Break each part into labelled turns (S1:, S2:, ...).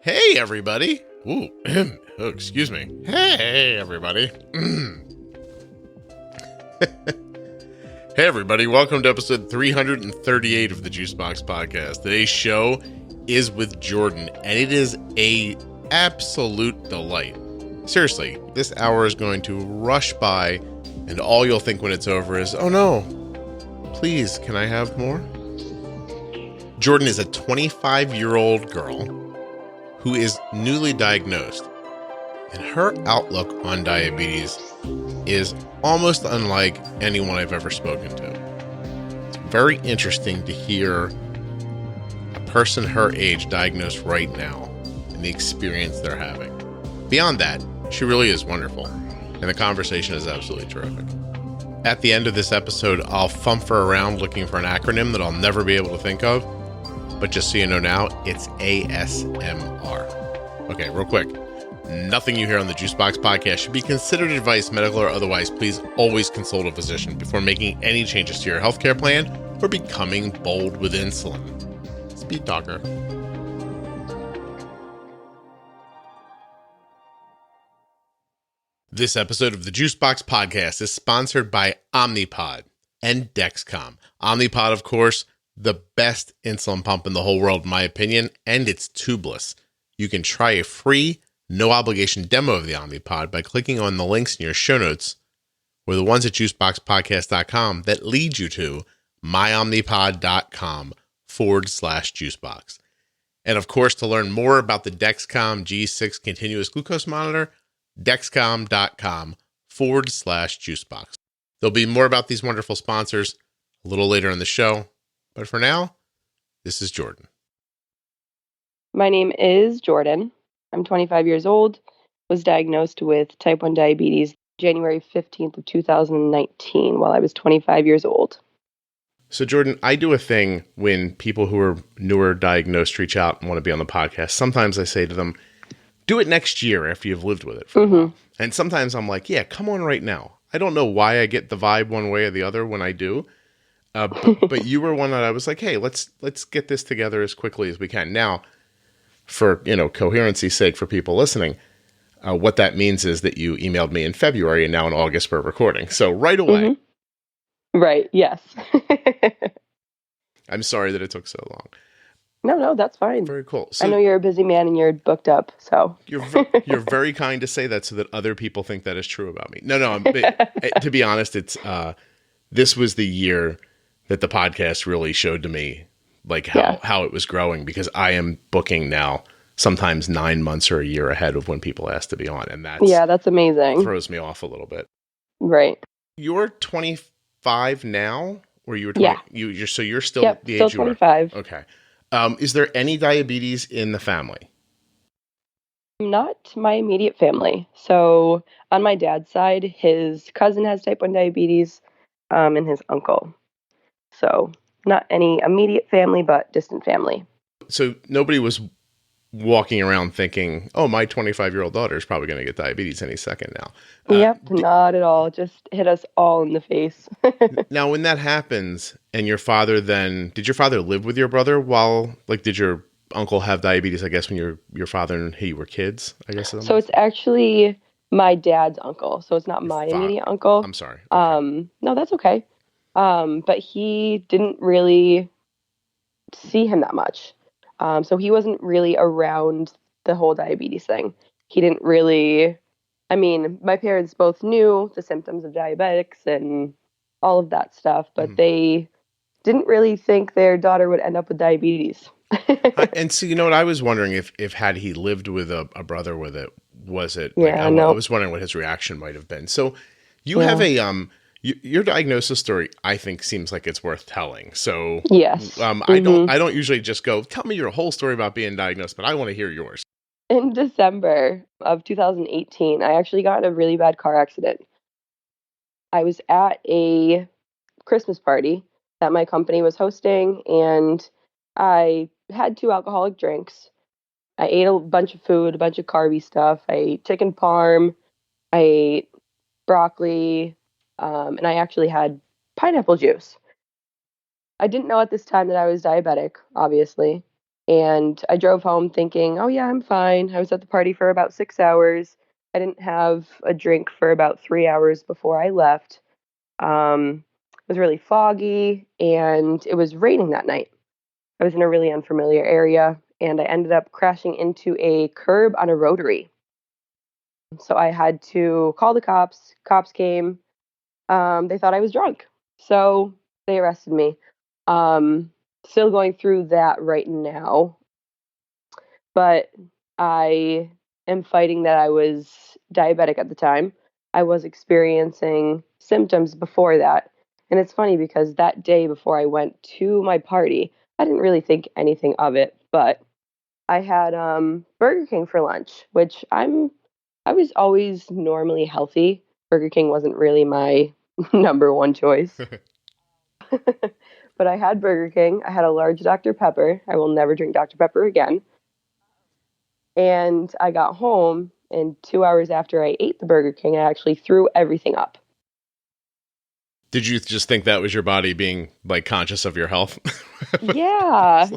S1: Hey, everybody. Ooh, oh, excuse me. Hey, everybody. Hey, everybody. Welcome to episode 338 of the Juicebox Podcast. Today's show is with Jordon, and it is a absolute delight. Seriously, this hour is going to rush by, and all you'll think when it's over is, oh no, please, can I have more? Jordon is a 25-year-old girl who is newly diagnosed, and her outlook on diabetes is almost unlike anyone I've ever spoken to. It's very interesting to hear a person her age diagnosed right now and the experience they're having. Beyond that, she really is wonderful, and the conversation is absolutely terrific. At the end of this episode, I'll fumfer around looking for an acronym that I'll never be able to think of. But just so you know now, it's ASMR. Okay, real quick. Nothing you hear on the Juicebox Podcast should be considered advice, medical or otherwise. Please always consult a physician before making any changes to your healthcare plan or becoming bold with insulin. Speed talker. This episode of the Juicebox Podcast is sponsored by Omnipod and Dexcom. Omnipod, of course, the best insulin pump in the whole world, in my opinion, and it's tubeless. You can try a free, no-obligation demo of the Omnipod by clicking on the links in your show notes or the ones at juiceboxpodcast.com that lead you to myomnipod.com/juicebox. And of course, to learn more about the Dexcom G6 continuous glucose monitor, dexcom.com/juicebox. There'll be more about these wonderful sponsors a little later in the show. But for now, this is Jordon.
S2: My name is Jordon. I'm 25 years old, was diagnosed with type 1 diabetes January 15th of 2019 while I was 25 years old.
S1: So Jordon, I do a thing when people who are newer diagnosed reach out and want to be on the podcast. Sometimes I say to them, do it next year after you've lived with it for a while. And sometimes I'm like, yeah, come on right now. I don't know why I get the vibe one way or the other when I do. But you were one that I was like, hey, let's get this together as quickly as we can. Now, for coherency's sake for people listening, what that means is that you emailed me in February and now in August we're recording. So right away.
S2: Right, yes.
S1: I'm sorry that it took so long.
S2: No, that's fine.
S1: Very cool. So
S2: I know you're a busy man and you're booked up, so.
S1: You're very kind to say that so that other people think that is true about me. No, to be honest, it's this was the year that the podcast really showed to me like how it was growing, because I am booking now sometimes 9 months or a year ahead of when people ask to be on. And
S2: that's amazing.
S1: Throws me off a little bit.
S2: Right.
S1: You're 25 now, or you were 20? Yeah. So you're still the age
S2: still
S1: you
S2: 25.
S1: Are. Okay. Is there any diabetes in the family?
S2: Not my immediate family. So on my dad's side, his cousin has type 1 diabetes, and his uncle. So not any immediate family, but distant family.
S1: So nobody was walking around thinking, oh, my 25-year-old daughter is probably going to get diabetes any second now.
S2: Not at all. Just hit us all in the face.
S1: Now, when that happens, and your father did your father live with your brother did your uncle have diabetes, I guess, when your father and he were kids, I guess?
S2: So it's actually my dad's uncle. So it's not my immediate uncle.
S1: I'm sorry. Okay.
S2: No, that's okay. But he didn't really see him that much. So he wasn't really around the whole diabetes thing. He didn't really, my parents both knew the symptoms of diabetics and all of that stuff, but they didn't really think their daughter would end up with diabetes.
S1: And so, what I was wondering if had he lived with a brother with it, was it?
S2: Yeah,
S1: I was wondering what his reaction might have been. So you have your diagnosis story, I think, seems like it's worth telling. So
S2: yes,
S1: I don't usually just go, tell me your whole story about being diagnosed, but I want to hear yours.
S2: In December of 2018, I actually got in a really bad car accident. I was at a Christmas party that my company was hosting, and I had 2 alcoholic drinks. I ate a bunch of food, a bunch of carby stuff. I ate chicken parm. I ate broccoli. And I actually had pineapple juice. I didn't know at this time that I was diabetic, obviously. And I drove home thinking, oh, yeah, I'm fine. I was at the party for about 6 hours. I didn't have a drink for about 3 hours before I left. It was really foggy and it was raining that night. I was in a really unfamiliar area and I ended up crashing into a curb on a rotary. So I had to call the cops. Cops came. They thought I was drunk. So they arrested me. Still going through that right now. But I am fighting that I was diabetic at the time. I was experiencing symptoms before that. And it's funny because that day before I went to my party, I didn't really think anything of it, but I had Burger King for lunch, which I was always normally healthy. Burger King wasn't really my number one choice. But I had Burger King. I had a large Dr. Pepper. I will never drink Dr. Pepper again. And I got home, and 2 hours after I ate the Burger King, I actually threw everything up.
S1: Did you just think that was your body being like conscious of your health?
S2: Yeah.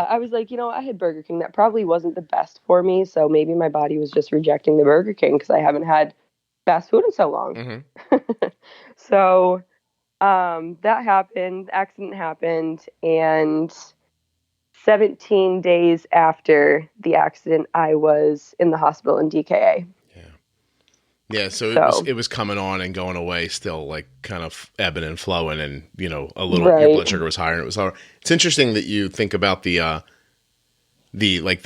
S2: I was like, I had Burger King. That probably wasn't the best for me. So maybe my body was just rejecting the Burger King because I haven't had fast food in so long. Mm-hmm. So that happened. The accident happened. And 17 days after the accident, I was in the hospital in DKA.
S1: Yeah, so it was coming on and going away still, like kind of ebbing and flowing, and a little your blood sugar was higher and it was lower. It's interesting that you think about the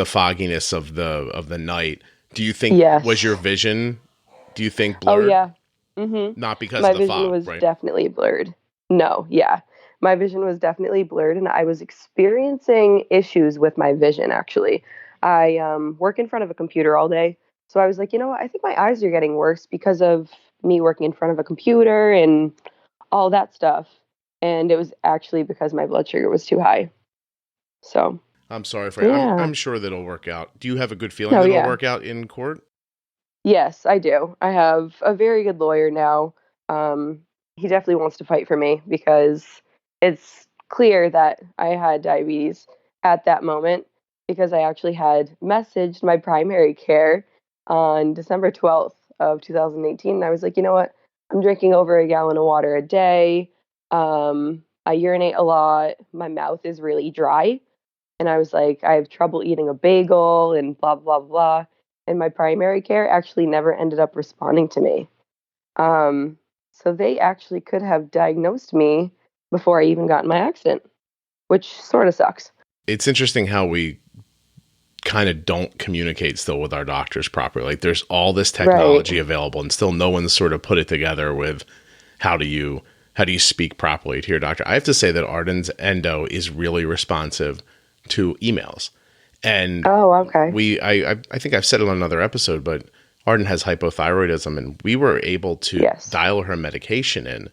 S1: fogginess of the night. Do you think was your vision? Do you think blurred?
S2: Oh yeah, mm-hmm.
S1: Not because of the fog,
S2: my vision was
S1: right?
S2: definitely blurred. No, yeah, my vision was definitely blurred, and I was experiencing issues with my vision. Actually, I work in front of a computer all day. So I was like, I think my eyes are getting worse because of me working in front of a computer and all that stuff. And it was actually because my blood sugar was too high. So
S1: I'm sorry for you. Yeah. I'm sure that it'll work out. Do you have a good feeling that it'll work out in court?
S2: Yes, I do. I have a very good lawyer now. He definitely wants to fight for me because it's clear that I had diabetes at that moment because I actually had messaged my primary care on December 12th of 2018. And I was like, you know what? I'm drinking over a gallon of water a day. I urinate a lot. My mouth is really dry. And I was like, I have trouble eating a bagel and blah, blah, blah. And my primary care actually never ended up responding to me. So they actually could have diagnosed me before I even got in my accident, which sort of sucks.
S1: It's interesting how we kind of don't communicate still with our doctors properly. Like there's all this technology available and still no one's sort of put it together with how do you speak properly to your doctor. I have to say that Arden's endo is really responsive to emails. And okay. I think I've said it on another episode, but Arden has hypothyroidism and we were able to dial her medication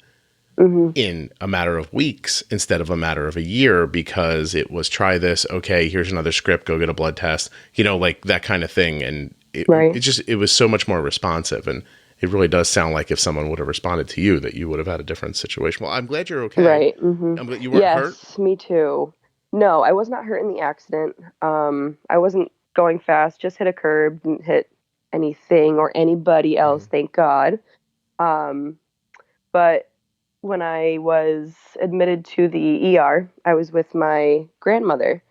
S1: in a matter of weeks instead of a matter of a year because it was try this. Okay, here's another script. Go get a blood test, like that kind of thing. And it was so much more responsive. And it really does sound like if someone would have responded to you that you would have had a different situation. Well, I'm glad you're okay.
S2: Right. Mm-hmm.
S1: But you weren't hurt?
S2: Yes, me too. No, I was not hurt in the accident. I wasn't going fast, just hit a curb, didn't hit anything or anybody else, thank God. But when I was admitted to the ER, I was with my grandmother,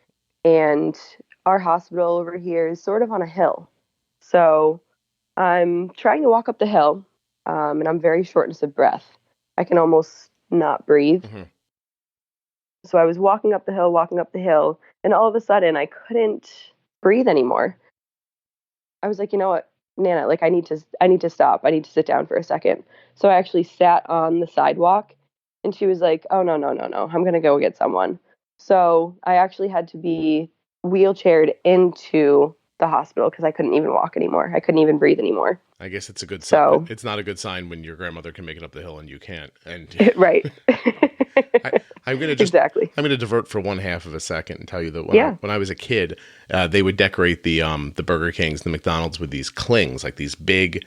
S2: and our hospital over here is sort of on a hill. So I'm trying to walk up the hill, and I'm very shortness of breath. I can almost not breathe. Mm-hmm. So I was walking up the hill, and all of a sudden I couldn't breathe anymore. I was like, you know what, Nana, like I need to stop. I need to sit down for a second. So I actually sat on the sidewalk and she was like, oh, no. I'm going to go get someone. So I actually had to be wheelchaired into the hospital because I couldn't even walk anymore. I couldn't even breathe anymore.
S1: I guess it's a good sign. So, it's not a good sign when your grandmother can make it up the hill and you can't. And
S2: right.
S1: I'm going to divert for one half of a second and tell you that when I was a kid, they would decorate the Burger Kings, the McDonald's with these clings, like these big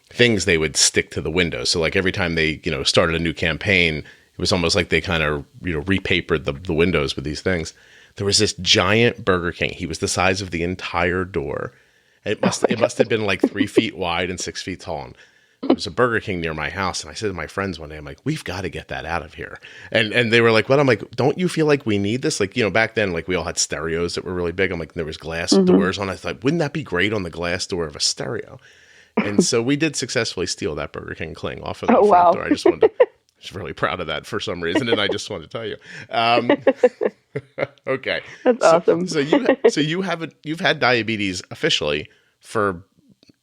S1: things they would stick to the window. So like every time they, started a new campaign, it was almost like they kind of, repapered the windows with these things. there was this giant Burger King. He was the size of the entire door. It must have been like 3 feet wide and 6 feet tall. And there was a Burger King near my house. And I said to my friends one day, I'm like, we've got to get that out of here. And they were like, what? I'm like, don't you feel like we need this? Like, back then, like we all had stereos that were really big. I'm like, there was glass doors on it. I thought, wouldn't that be great on the glass door of a stereo? And so we did successfully steal that Burger King cling off of the front door. I just wanted to, I was really proud of that for some reason. And I just wanted to tell you. Okay.
S2: That's awesome.
S1: So you've had diabetes officially for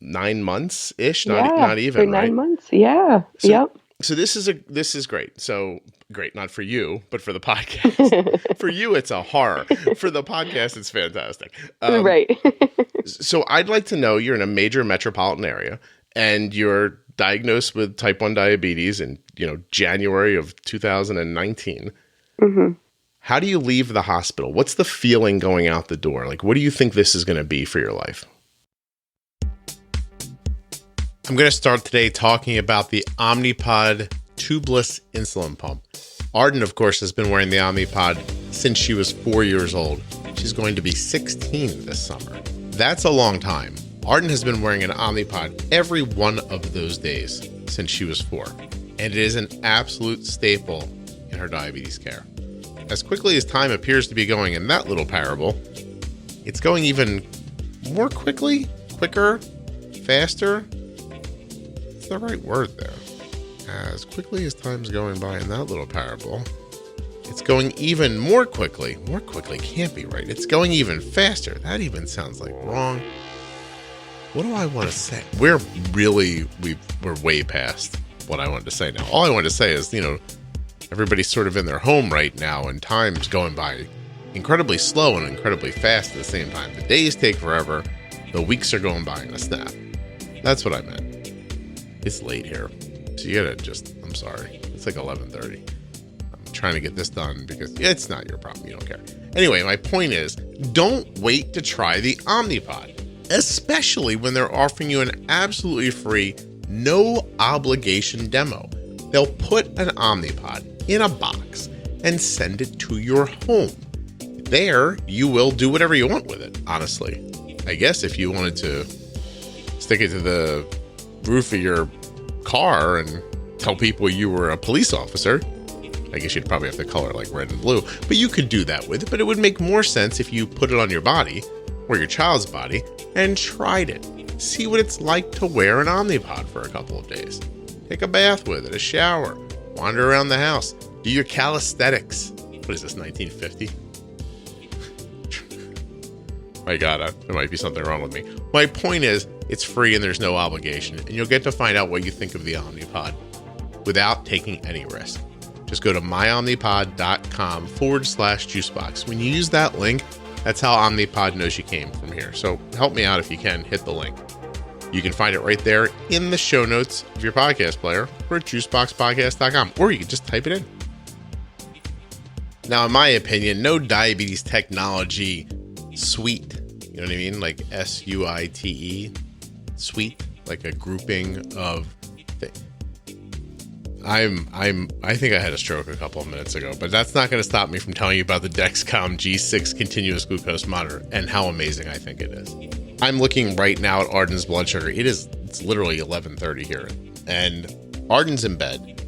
S1: 9 months ish, not even,
S2: for 9
S1: right?
S2: months. Yeah. Yep.
S1: So this is great. So great, not for you, but for the podcast. For you, it's a horror. For the podcast, it's fantastic.
S2: Right.
S1: So I'd like to know, you're in a major metropolitan area and you're diagnosed with type 1 diabetes in, January of 2019. Mm-hmm. How do you leave the hospital? What's the feeling going out the door? Like, what do you think this is going to be for your life? I'm going to start today talking about the Omnipod tubeless insulin pump. Arden, of course, has been wearing the Omnipod since she was 4 years old. She's going to be 16 this summer. That's a long time. Arden has been wearing an Omnipod every one of those days since she was 4. And it is an absolute staple in her diabetes care. As quickly as time appears to be going in that little parable, it's going even more quickly, quicker, faster. It's the right word there. As quickly as time's going by in that little parable, it's going even more quickly. More quickly can't be right. It's going even faster. That even sounds like wrong. What do I want to say? We're way past what I wanted to say now. All I wanted to say is, everybody's sort of in their home right now and time's going by incredibly slow and incredibly fast at the same time. The days take forever. The weeks are going by in a snap. That's what I meant. It's late here. So you gotta I'm sorry. It's like 11:30. I'm trying to get this done because it's not your problem. You don't care. Anyway, my point is, don't wait to try the Omnipod, especially when they're offering you an absolutely free, no obligation demo. They'll put an Omnipod in a box and send it to your home. There, you will do whatever you want with it, honestly. I guess if you wanted to stick it to the roof of your car and tell people you were a police officer, I guess you'd probably have to color like red and blue, but you could do that with it. But it would make more sense if you put it on your body or your child's body and tried it. See what it's like to wear an Omnipod for a couple of days. Take a bath with it, a shower, wander around the house, do your calisthenics. What is this, 1950? My God, there might be something wrong with me. My point is, it's free and there's no obligation, and you'll get to find out what you think of the Omnipod without taking any risk. Just go to myomnipod.com/juicebox. When you use that link, that's how Omnipod knows you came from here. So help me out if you can, hit the link. You can find it right there in the show notes of your podcast player or at juiceboxpodcast.com, or you can just type it in. Now, in my opinion, no diabetes technology suite, you know what I mean? Like SUITE, suite, like a grouping of things. I think I had a stroke a couple of minutes ago, but that's not going to stop me from telling you about the Dexcom G6 continuous glucose monitor and how amazing I think it is. I'm looking right now at Arden's blood sugar. It's literally 11:30 here, and Arden's in bed.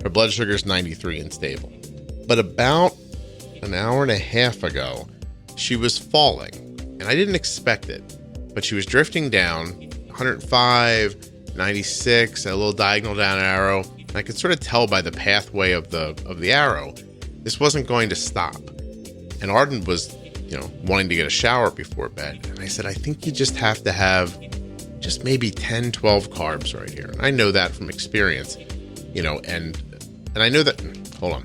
S1: Her blood sugar is 93 and stable. But about an hour and a half ago, she was falling, and I didn't expect it, but she was drifting down 105, 96, a little diagonal down arrow. And I could sort of tell by the pathway of the arrow, this wasn't going to stop. And Arden was, wanting to get a shower before bed. And I said, I think you just have to have just maybe 10, 12 carbs right here. And I know that from experience, and I know that, hold on.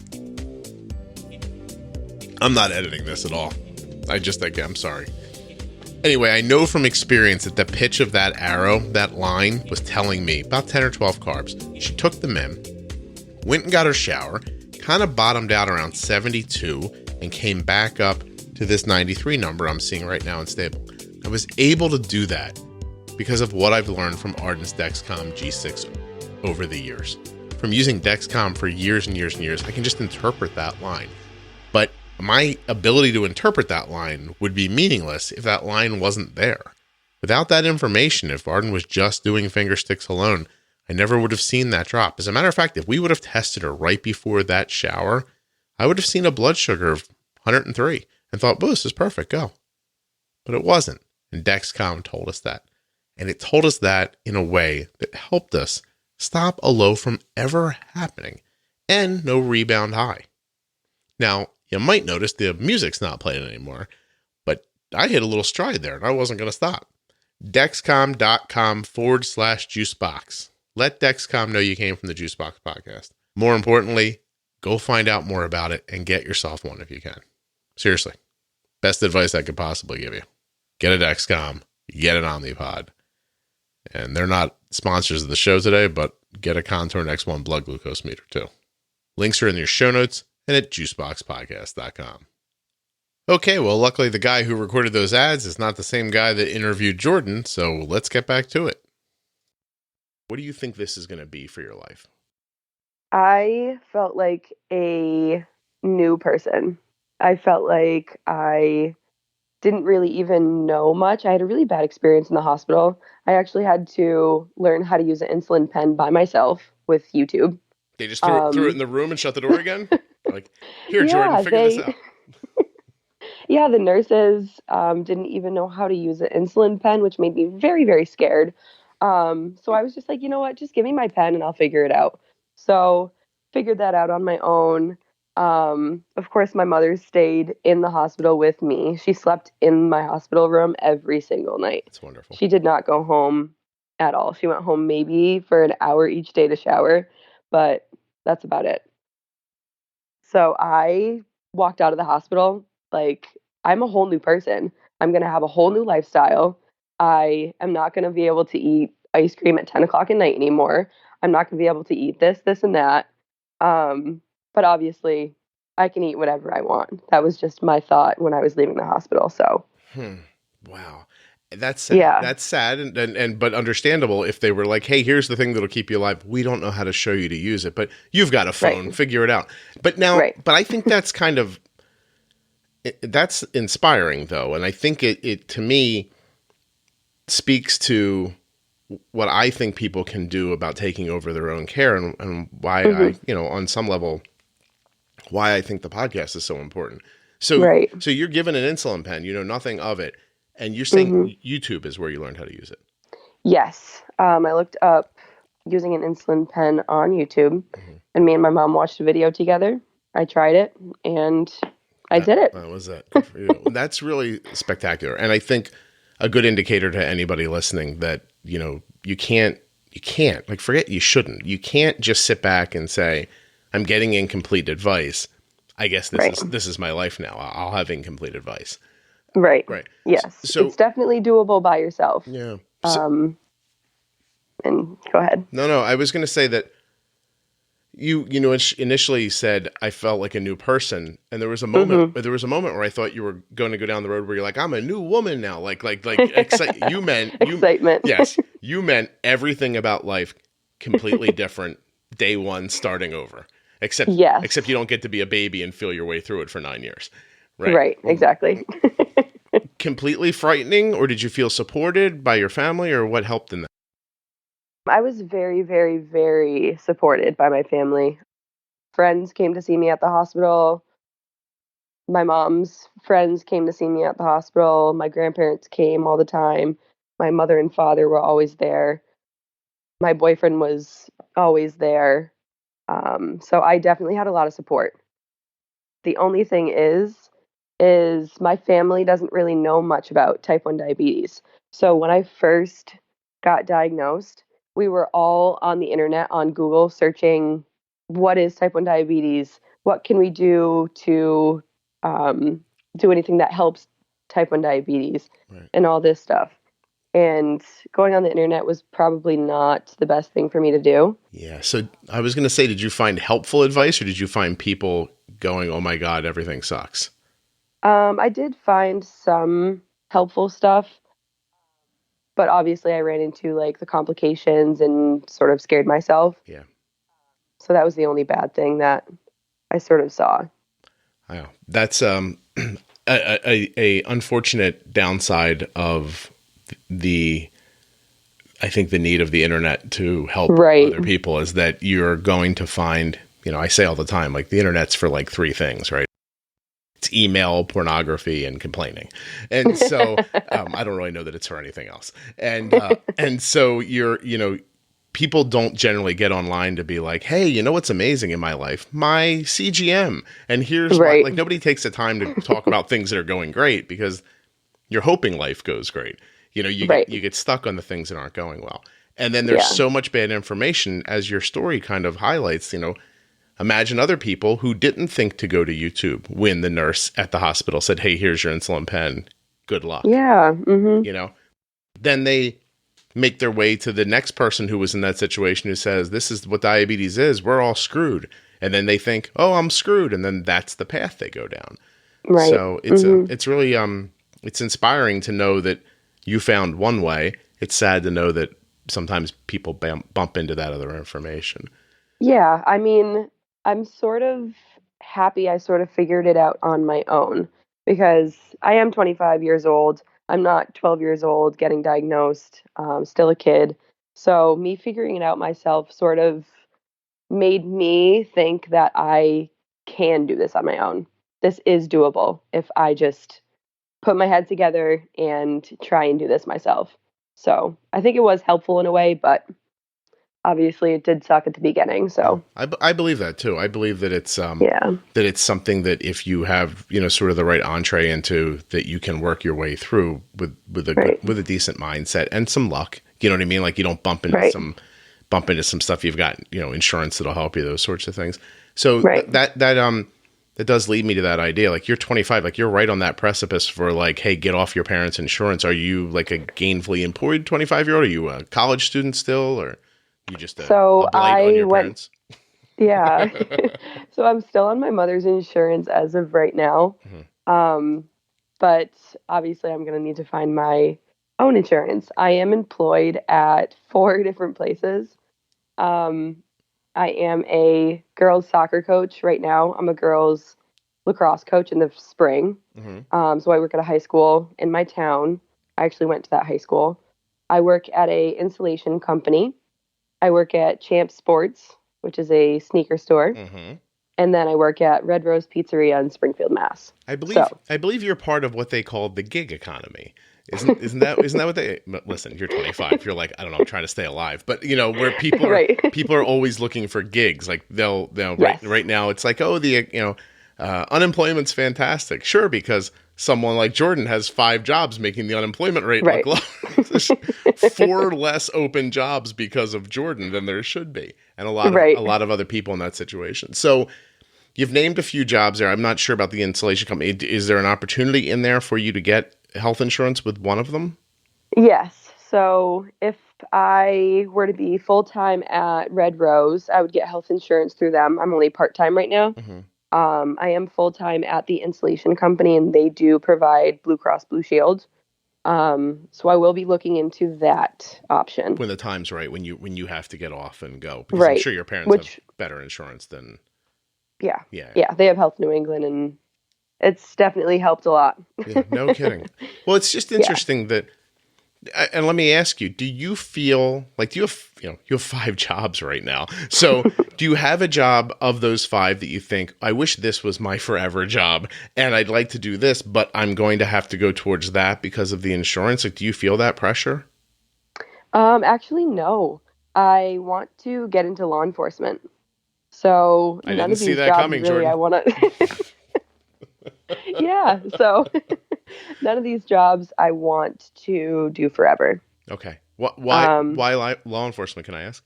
S1: I'm not editing this at all. I'm sorry. Anyway, I know from experience that the pitch of that arrow, that line, was telling me about 10 or 12 carbs. She took them in, went and got her shower, kind of bottomed out around 72, and came back up to this 93 number I'm seeing right now in stable. I was able to do that because of what I've learned from Arden's Dexcom G6 over the years. From using Dexcom for years and years and years, I can just interpret that line. But my ability to interpret that line would be meaningless if that line wasn't there. Without that information, if Arden was just doing finger sticks alone, I never would have seen that drop. As a matter of fact, if we would have tested her right before that shower, I would have seen a blood sugar of 103 and thought, "Boo, this is perfect, go." But it wasn't. And Dexcom told us that. And it told us that in a way that helped us stop a low from ever happening and no rebound high. Now, you might notice the music's not playing anymore, but I hit a little stride there and I wasn't going to stop. Dexcom.com/juicebox. Let Dexcom know you came from the Juicebox Podcast. More importantly, go find out more about it and get yourself one if you can. Seriously. Best advice I could possibly give you. Get a Dexcom, get an Omnipod. And they're not sponsors of the show today, but get a Contour X1 blood glucose meter too. Links are in your show notes and at juiceboxpodcast.com. Okay, well, luckily the guy who recorded those ads is not the same guy that interviewed Jordon, so let's get back to it. What do you think this is going to be for your life?
S2: I felt like a new person. I felt like I didn't really even know much. I had a really bad experience in the hospital. I actually had to learn how to use an insulin pen by myself with YouTube.
S1: They just threw it in the room and shut the door again? Like, here, Jordon, figure this out.
S2: Yeah, the nurses didn't even know how to use an insulin pen, which made me very, very scared. So I was just like, you know what, just give me my pen and I'll figure it out. So figured that out on my own. Of course, my mother stayed in the hospital with me. She slept in my hospital room every single night.
S1: That's wonderful.
S2: She did not go home at all. She went home maybe for an hour each day to shower, but that's about it. So I walked out of the hospital like I'm a whole new person. I'm going to have a whole new lifestyle. I am not going to be able to eat ice cream at 10 o'clock at night anymore. I'm not going to be able to eat this, and that. But obviously, I can eat whatever I want. That was just my thought when I was leaving the hospital. So,
S1: Wow. That's sad. Yeah. That's sad and but understandable if they were like, "Hey, here's the thing that'll keep you alive. We don't know how to show you to use it, but you've got a phone. Right. Figure it out." But now, but I think that's kind of that's inspiring though, and I think it to me speaks to what I think people can do about taking over their own care and why I, on some level, why I think the podcast is so important. So, so you're given an insulin pen, you know nothing of it. And you're saying YouTube is where you learned how to use it.
S2: Yes. I looked up using an insulin pen on YouTube, and me and my mom watched a video together. I tried it, and I did it.
S1: That was that. That's really spectacular. And I think a good indicator to anybody listening that, you can't, like, forget you shouldn't. You can't just sit back and say, I'm getting incomplete advice. I guess this is my life now. I'll have incomplete advice.
S2: Right. Yes. So it's definitely doable by yourself.
S1: Yeah.
S2: And go ahead.
S1: No. I was going to say that you initially said I felt like a new person, and there was a moment. There was a moment where I thought you were going to go down the road where you're like, I'm a new woman now. Like you meant
S2: excitement.
S1: Yes, you meant everything about life completely different. Day one, starting over. Except you don't get to be a baby and feel your way through it for 9 years.
S2: Right, exactly.
S1: Completely frightening, or did you feel supported by your family, or what helped in that?
S2: I was very, very, very supported by my family. Friends came to see me at the hospital. My mom's friends came to see me at the hospital. My grandparents came all the time. My mother and father were always there. My boyfriend was always there. So I definitely had a lot of support. The only thing is my family doesn't really know much about type 1 diabetes. So when I first got diagnosed, we were all on the internet on Google searching, what is type 1 diabetes? What can we do to do anything that helps type 1 diabetes and all this stuff. And going on the internet was probably not the best thing for me to do.
S1: Yeah. So I was going to say, did you find helpful advice, or did you find people going, oh my God, everything sucks?
S2: I did find some helpful stuff, but obviously I ran into like the complications and sort of scared myself.
S1: Yeah.
S2: So that was the only bad thing that I sort of saw.
S1: I know. That's a unfortunate downside of the I think the need of the internet to help
S2: Right.
S1: other people is that you're going to find, I say all the time, like the internet's for like three things, right? It's email, pornography, and complaining. And so I don't really know that it's for anything else. And so people don't generally get online to be like, hey, you know what's amazing in my life? My CGM. And here's
S2: Right.
S1: like nobody takes the time to talk about things that are going great because you're hoping life goes great. You get stuck on the things that aren't going well. And then there's so much bad information, as your story kind of highlights. Imagine other people who didn't think to go to YouTube when the nurse at the hospital said, hey, here's your insulin pen. Good luck.
S2: Yeah. Mm-hmm.
S1: Then they make their way to the next person who was in that situation who says, this is what diabetes is. We're all screwed. And then they think, oh, I'm screwed. And then that's the path they go down.
S2: Right.
S1: So it's really, it's inspiring to know that you found one way. It's sad to know that sometimes people bump into that other information.
S2: Yeah. I mean, I'm sort of happy I sort of figured it out on my own because I am 25 years old. I'm not 12 years old getting diagnosed, still a kid. So me figuring it out myself sort of made me think that I can do this on my own. This is doable if I just put my head together and try and do this myself. So I think it was helpful in a way, but obviously it did suck at the beginning. So
S1: I believe that too. I believe that it's that it's something that if you have sort of the right entree into, that you can work your way through with a decent mindset and some luck. You know what I mean? Like you don't bump into some stuff. You've got insurance that'll help you. Those sorts of things. So that does lead me to that idea. Like you're 25, like you're right on that precipice for like, hey, get off your parents' insurance. Are you like a gainfully employed 25-year-old? Are you a college student still, or you just a blight on your parents?
S2: Yeah. So I'm still on my mother's insurance as of right now. Mm-hmm. But obviously I'm going to need to find my own insurance. I am employed at 4 different places. I am a girls soccer coach right now. I'm a girls lacrosse coach in the spring. Mm-hmm. So I work at a high school in my town. I actually went to that high school. I work at a insulation company. I work at Champ Sports, which is a sneaker store. Mm-hmm. And then I work at Red Rose Pizzeria in Springfield, Mass.
S1: I believe you're part of what they call the gig economy. Isn't that what they listen, you're 25, you're like, I don't know, I'm trying to stay alive. But where people are always looking for gigs. Like they'll right now it's like, oh, the unemployment's fantastic. Sure, because someone like Jordon has 5 jobs, making the unemployment rate look low. There's 4 less open jobs because of Jordon than there should be. And a lot of other people in that situation. So you've named a few jobs there. I'm not sure about the insulation company. Is there an opportunity in there for you to get health insurance with one of them?
S2: Yes. So if I were to be full-time at Red Rose, I would get health insurance through them. I'm only part-time right now. Mm-hmm. I am full-time at the insulation company, and they do provide Blue Cross Blue Shield. So I will be looking into that option.
S1: When the time's right, when you have to get off and go. Because I'm sure your parents have better insurance than... Yeah. They have Health New England, and it's definitely helped a lot. Yeah, no kidding. Well, it's just interesting that, and let me ask you, do you feel like, you have 5 jobs right now. So do you have a job of those 5 that you think, I wish this was my forever job and I'd like to do this, but I'm going to have to go towards that because of the insurance? Like, do you feel that pressure?
S2: Actually, no. I want to get into law enforcement. So
S1: I didn't see that coming, really, Jordon.
S2: I want to. Yeah. So none of these jobs I want to do forever.
S1: Okay. Why law enforcement, can I ask?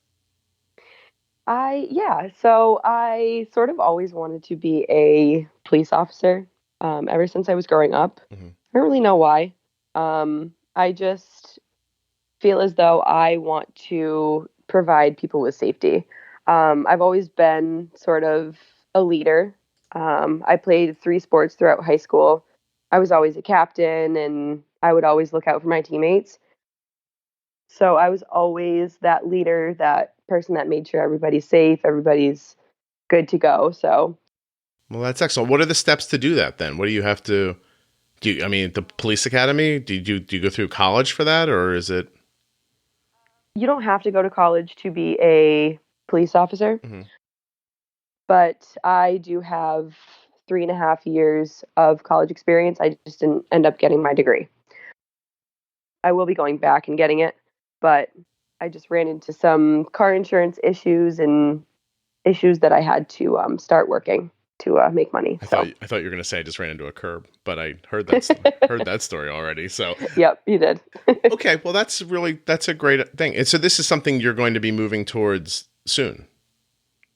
S2: So I sort of always wanted to be a police officer ever since I was growing up. Mm-hmm. I don't really know why. I just feel as though I want to provide people with safety. I've always been sort of a leader. I played 3 sports throughout high school. I was always a captain, and I would always look out for my teammates. So I was always that leader, that person that made sure everybody's safe, everybody's good to go. So
S1: Well, that's excellent. What are the steps to do that then? What do you have to do? I mean, the police academy, do you go through college for that, or is it?
S2: You don't have to go to college to be a police officer, but I do have 3.5 years of college experience. I just didn't end up getting my degree. I will be going back and getting it, but I just ran into some car insurance issues and issues that I had to start working to make money.
S1: I thought you were going to say I just ran into a curb, but I heard that story already. So
S2: yep, you did.
S1: Okay, well that's a great thing. And so this is something you're going to be moving towards soon.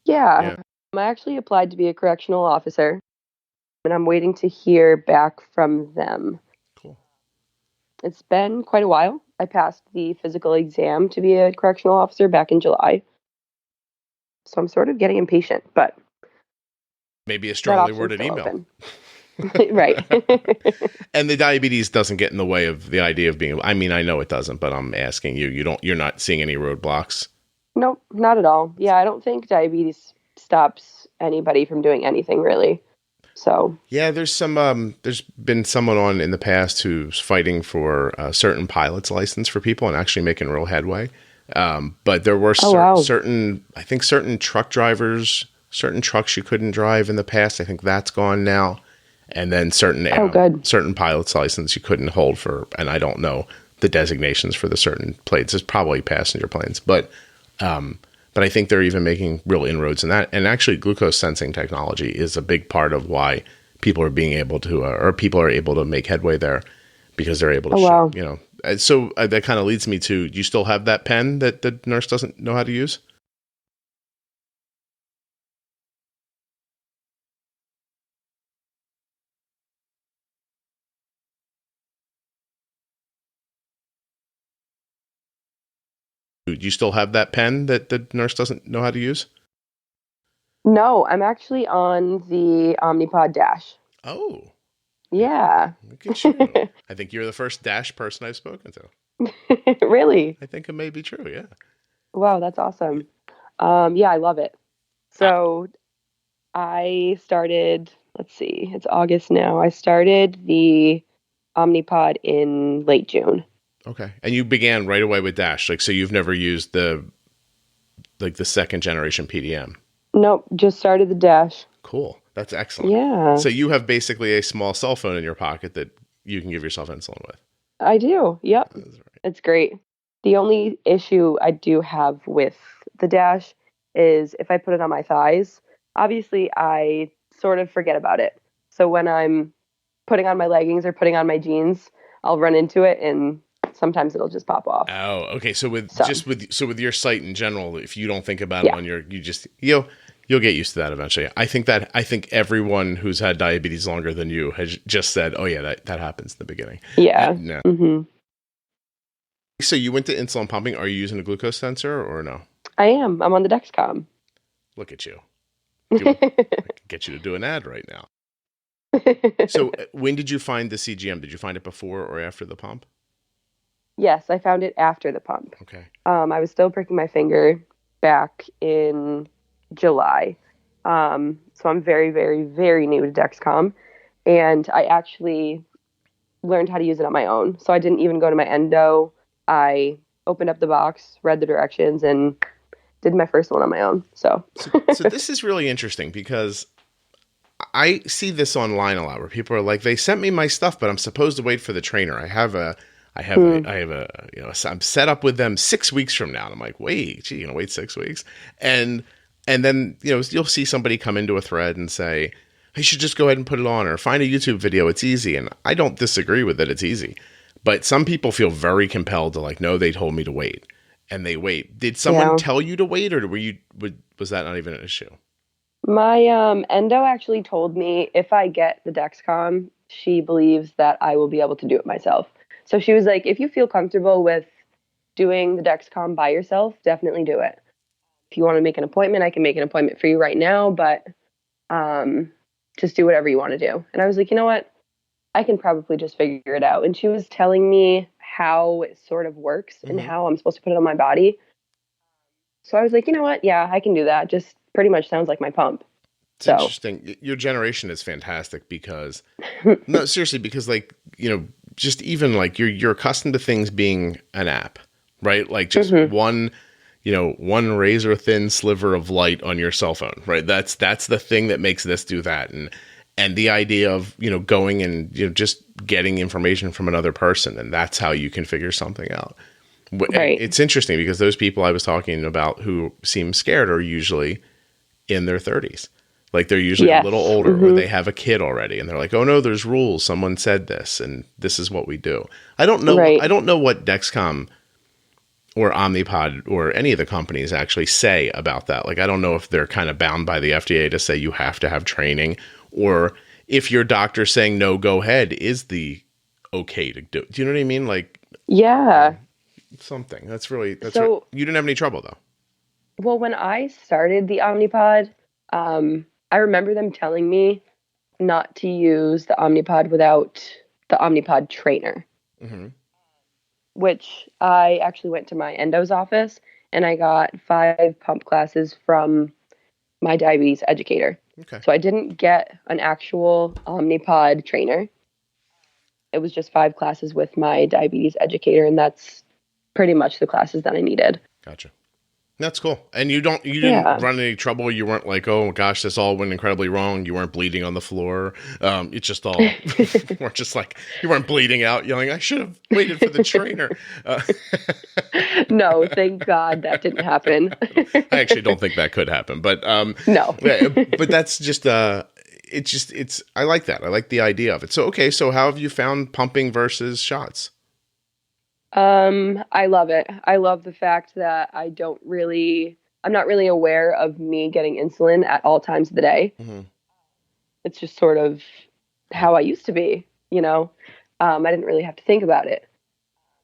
S2: Yeah. I actually applied to be a correctional officer, and I'm waiting to hear back from them.
S1: Cool.
S2: It's been quite a while. I passed the physical exam to be a correctional officer back in July. So I'm sort of getting impatient, but
S1: maybe a strongly worded email.
S2: Right.
S1: And the diabetes doesn't get in the way of the idea of being, I mean, I know it doesn't, but I'm asking you're not seeing any roadblocks?
S2: Nope, not at all. Yeah, I don't think diabetes stops anybody from doing anything really. So
S1: yeah, there's been someone on in the past who's fighting for a certain pilot's license for people and actually making real headway. But there were certain truck drivers, certain trucks you couldn't drive in the past. I think that's gone now. And then certain pilot's license you couldn't hold for, and I don't know the designations for the certain planes. It's probably passenger planes, but I think they're even making real inroads in that. And actually, glucose sensing technology is a big part of why people are able to make headway there, because they're able to, So that kind of leads me to: do you still have that pen that the nurse doesn't know how to use? Do you still have that pen that the nurse doesn't know how to use?
S2: No, I'm actually on the Omnipod Dash.
S1: Oh.
S2: Yeah.
S1: Look at you. I think you're the first Dash person I've spoken to.
S2: Really?
S1: I think it may be true, yeah.
S2: Wow, that's awesome. Yeah, I love it. So I started, let's see, it's August now. I started the Omnipod in late June.
S1: Okay. And you began right away with Dash. So you've never used the second generation PDM?
S2: Nope, just started the Dash.
S1: Cool. That's excellent.
S2: Yeah.
S1: So you have basically a small cell phone in your pocket that you can give yourself insulin with.
S2: I do. Yep. Right. It's great. The only issue I do have with the Dash is if I put it on my thighs, obviously I sort of forget about it. So when I'm putting on my leggings or putting on my jeans, I'll run into it and sometimes it'll just pop off.
S1: Oh, okay. So with your site in general, if you don't think about it on you'll get used to that eventually. I think everyone who's had diabetes longer than you has just said, "Oh yeah, that happens in the beginning."
S2: Yeah.
S1: No.
S2: Mm-hmm.
S1: So you went to insulin pumping. Are you using a glucose sensor or no?
S2: I am. I'm on the Dexcom.
S1: Look at you. I can get you to do an ad right now. So when did you find the CGM? Did you find it before or after the pump?
S2: Yes, I found it after the pump.
S1: Okay.
S2: I was still pricking my finger back in July. So I'm very, very, very new to Dexcom. And I actually learned how to use it on my own. So I didn't even go to my endo. I opened up the box, read the directions, and did my first one on my own. So
S1: this is really interesting because I see this online a lot where people are like, they sent me my stuff, but I'm supposed to wait for the trainer. I'm set up with them 6 weeks from now. And I'm like, wait, you're going to wait 6 weeks? And then, you'll see somebody come into a thread and say, you should just go ahead and put it on or find a YouTube video. It's easy. And I don't disagree with it. It's easy. But some people feel very compelled to no, they told me to wait. And they wait. Did someone tell you to wait, or was that not even an issue?
S2: My endo actually told me if I get the Dexcom, she believes that I will be able to do it myself. So she was like, if you feel comfortable with doing the Dexcom by yourself, definitely do it. If you want to make an appointment, I can make an appointment for you right now, but just do whatever you want to do. And I was like, you know what? I can probably just figure it out. And she was telling me how it sort of works and how I'm supposed to put it on my body. So I was like, you know what? Yeah, I can do that. Just pretty much sounds like my pump.
S1: It's interesting. Your generation is fantastic because, no, seriously, because like, just even like you're accustomed to things being an app, right? Like just one razor thin sliver of light on your cell phone, right? That's the thing that makes this do that. And the idea of, going and, just getting information from another person, and that's how you can figure something out. Right. It's interesting because those people I was talking about who seem scared are usually in their 30s. Like they're usually a little older or they have a kid already and they're like, oh no, there's rules. Someone said this and this is what we do. I don't know. Right. I don't know what Dexcom or Omnipod or any of the companies actually say about that. Like, I don't know if they're kind of bound by the FDA to say you have to have training, or if your doctor's saying, no, go ahead, is the okay to do. Do you know what I mean? Like,
S2: yeah,
S1: something you didn't have any trouble though.
S2: Well, when I started the Omnipod, I remember them telling me not to use the Omnipod without the Omnipod trainer, which I actually went to my endo's office and I got 5 pump classes from my diabetes educator. Okay. So I didn't get an actual Omnipod trainer. It was just 5 classes with my diabetes educator, and that's pretty much the classes that I needed.
S1: Gotcha. That's cool. And you didn't run any trouble. You weren't like, oh gosh, this all went incredibly wrong. You weren't bleeding on the floor. It's just all, weren't just like, you weren't bleeding out yelling, I should have waited for the trainer.
S2: No, thank God that didn't happen.
S1: I actually don't think that could happen, but,
S2: no,
S1: but that's just, I like that. I like the idea of it. So, okay. So how have you found pumping versus shots?
S2: I love it. I love the fact that I'm not really aware of me getting insulin at all times of the day. It's just sort of how I used to be, I didn't really have to think about it.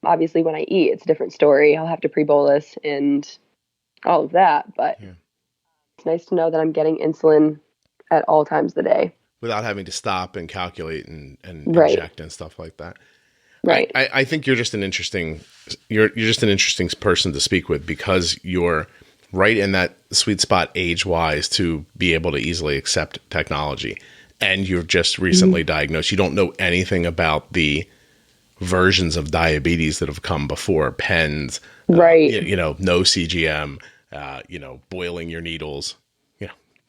S2: Obviously when I eat, it's a different story. I'll have to pre-bolus and all of that, but it's nice to know that I'm getting insulin at all times of the day.
S1: Without having to stop and calculate and inject and stuff like that.
S2: Right.
S1: I think you're just an interesting person to speak with because you're right in that sweet spot age-wise to be able to easily accept technology. And you've just recently diagnosed. You don't know anything about the versions of diabetes that have come before, pens,
S2: right?
S1: No CGM, boiling your needles,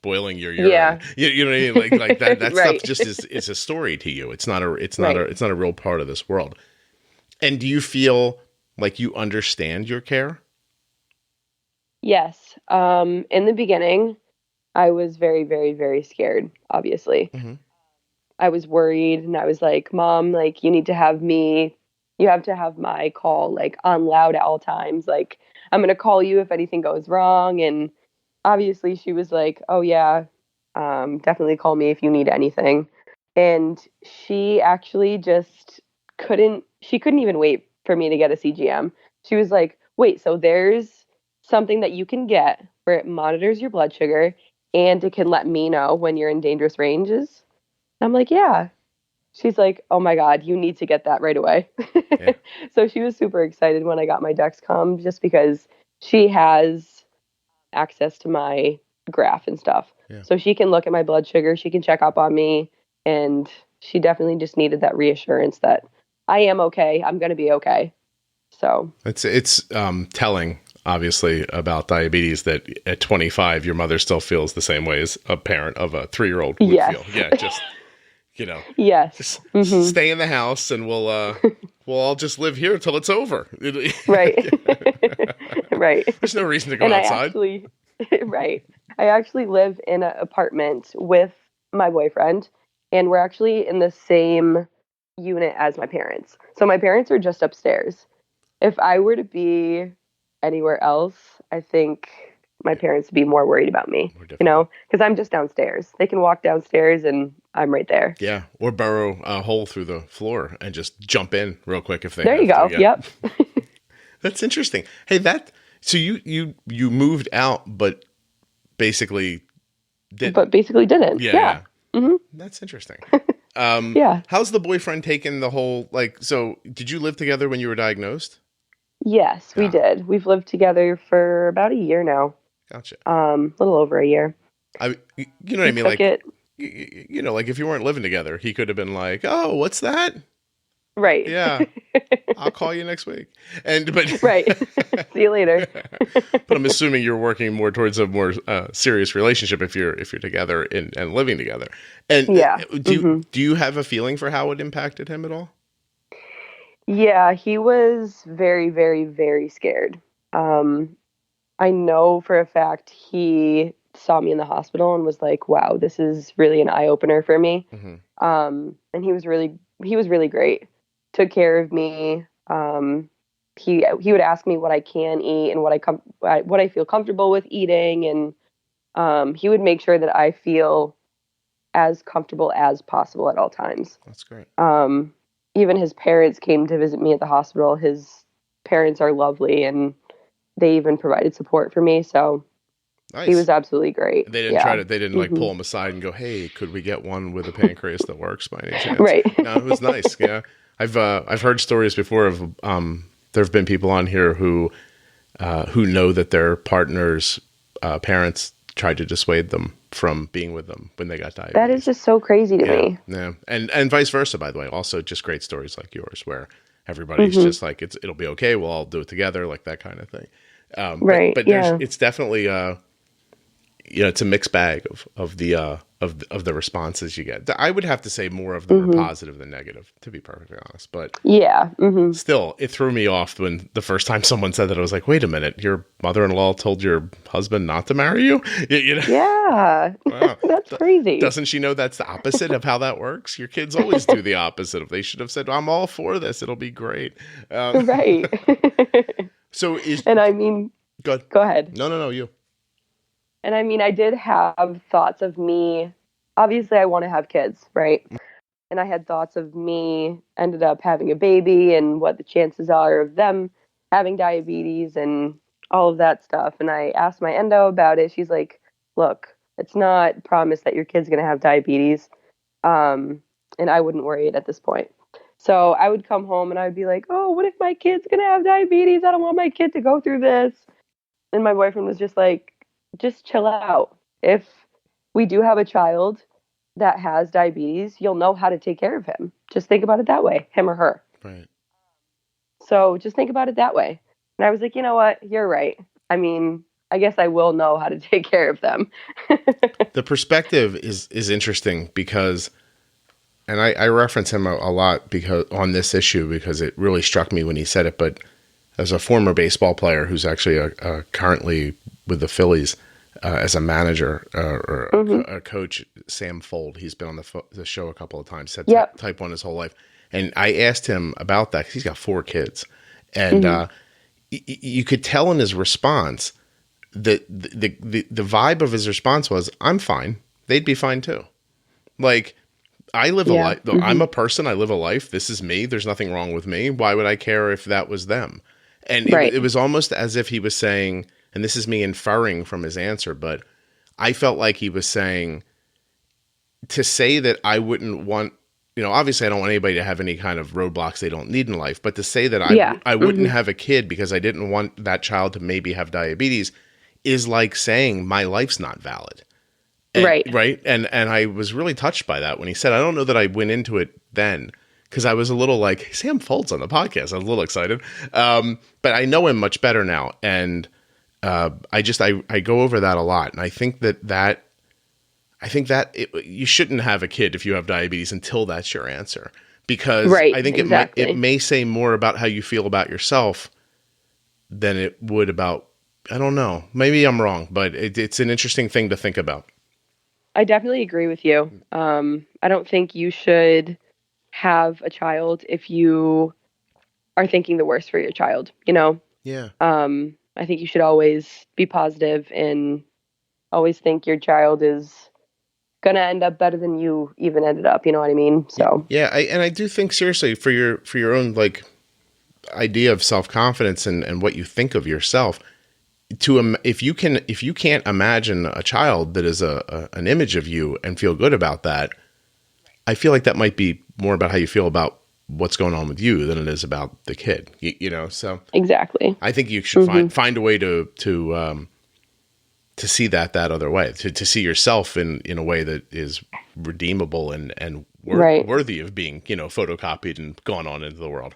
S1: boiling your urine. You know what I mean? Like that stuff just is a story to you. It's not a real part of this world. And do you feel like you understand your care?
S2: Yes. In the beginning, I was very, very, very scared, obviously. I was worried and I was like, Mom, like you have to have my call like on loud at all times. Like I'm going to call you if anything goes wrong. And obviously she was like, oh yeah, definitely call me if you need anything. And she actually just couldn't even wait for me to get a CGM. She was like, wait, so there's something that you can get where it monitors your blood sugar and it can let me know when you're in dangerous ranges? I'm like, yeah. She's like, oh my God, you need to get that right away. Yeah. So she was super excited when I got my Dexcom just because she has access to my graph and stuff. Yeah. So she can look at my blood sugar, she can check up on me, and she definitely just needed that reassurance that I am okay. I'm going to be okay. So
S1: it's telling, obviously, about diabetes that at 25, your mother still feels the same way as a parent of a 3-year-old would feel. Yeah, just
S2: yes,
S1: just stay in the house and we'll all just live here until it's over.
S2: Right. Right.
S1: There's no reason to go outside.
S2: I actually live in an apartment with my boyfriend, and we're actually in the same unit as my parents. So my parents are just upstairs. If I were to be anywhere else, I think my parents would be more worried about me, because I'm just downstairs. They can walk downstairs and I'm right there.
S1: Yeah. Or burrow a hole through the floor and just jump in real quick if they
S2: There you go.
S1: To. Yeah.
S2: Yep.
S1: That's interesting. Hey, so you moved out, but basically didn't.
S2: Yeah. Mm-hmm.
S1: That's interesting.
S2: Yeah.
S1: How's the boyfriend taken the whole, so did you live together when you were diagnosed?
S2: Yes, we did. We've lived together for about a year now.
S1: Gotcha.
S2: A little over a year.
S1: You know what I mean?
S2: Took
S1: Like,
S2: it.
S1: Like if you weren't living together, he could have been like, "Oh, what's that?"
S2: Right.
S1: Yeah, I'll call you next week. But
S2: Right. See you later.
S1: But I'm assuming you're working more towards a more serious relationship if you're together and living together. And
S2: Yeah.
S1: do you have a feeling for how it impacted him at all?
S2: Yeah, he was very, very, very scared. I know for a fact he saw me in the hospital and was like, "Wow, this is really an eye opener for me." And he was really great. Took care of me. He would ask me what I can eat and what I feel comfortable with eating, and he would make sure that I feel as comfortable as possible at all times.
S1: That's great.
S2: Even his parents came to visit me at the hospital. His parents are lovely, and they even provided support for me. So
S1: nice.
S2: He was absolutely great.
S1: They didn't they didn't like pull him aside and go, "Hey, could we get one with a pancreas that works by any chance?"
S2: Right.
S1: No, it was nice. Yeah. I've heard stories before of there have been people on here who know that their partner's parents tried to dissuade them from being with them when they got diabetes.
S2: That is just so crazy to me.
S1: Yeah. And vice versa, by the way. Also just great stories like yours where everybody's just like, it'll be okay. We'll all do it together, like that kind of thing.
S2: Right.
S1: But it's definitely, it's a mixed bag of the responses you get. I would have to say more of them are positive than negative, to be perfectly honest. But
S2: yeah,
S1: still, it threw me off when the first time someone said that. I was like, "Wait a minute, your mother-in-law told your husband not to marry you?"
S2: Yeah,
S1: wow.
S2: That's crazy.
S1: Doesn't she know that's the opposite of how that works? Your kids always do the opposite. If they should have said, "I'm all for this. It'll be great."
S2: Right.
S1: So
S2: and I mean,
S1: go
S2: ahead.
S1: No, you.
S2: And I mean, I did have thoughts of me. Obviously, I want to have kids, right? And I had thoughts of me ended up having a baby and what the chances are of them having diabetes and all of that stuff. And I asked my endo about it. She's like, "Look, it's not promised that your kid's going to have diabetes. And I wouldn't worry it at this point." So I would come home and I would be like, "Oh, what if my kid's going to have diabetes? I don't want my kid to go through this." And my boyfriend was just like, "Just chill out. If we do have a child that has diabetes, you'll know how to take care of him. Just think about it that way, him or her."
S1: Right.
S2: So just think about it that way. And I was like, "You know what? You're right. I mean, I guess I will know how to take care of them."
S1: The perspective is interesting because, and I reference him a lot because on this issue because it really struck me when he said it. But as a former baseball player who's actually currently with the Phillies as a manager or a coach, Sam Fold, he's been on the show a couple of times. Said type 1 his whole life, and I asked him about that because he's got 4 kids, and you could tell in his response that the vibe of his response was, "I'm fine. They'd be fine too." Like, I live a life. I'm a person. I live a life. This is me. There's nothing wrong with me. Why would I care if that was them? And it was almost as if he was saying, and this is me inferring from his answer, but I felt like he was saying, to say that I wouldn't want, obviously I don't want anybody to have any kind of roadblocks they don't need in life, but to say that I wouldn't have a kid because I didn't want that child to maybe have diabetes is like saying my life's not valid. Right. And I was really touched by that when he said, I don't know that I went into it then because I was a little like, Sam Folt's on the podcast. I was a little excited. But I know him much better now. And I go over that a lot. And I think that you shouldn't have a kid if you have diabetes until that's your answer. Because I think it may say more about how you feel about yourself than it would about, I don't know. Maybe I'm wrong, but it's an interesting thing to think about.
S2: I definitely agree with you. I don't think you should have a child if you are thinking the worst for your child,
S1: Yeah.
S2: I think you should always be positive and always think your child is going to end up better than you even ended up. You know what I mean? So
S1: yeah. I do think seriously for your own like idea of self-confidence and what you think of yourself, if you can't imagine a child that is an image of you and feel good about that, I feel like that might be more about how you feel about what's going on with you than it is about the kid, so
S2: exactly.
S1: I think you should find a way to to see that other way, to see yourself in a way that is redeemable and
S2: Right.
S1: worthy of being, photocopied and gone on into the world.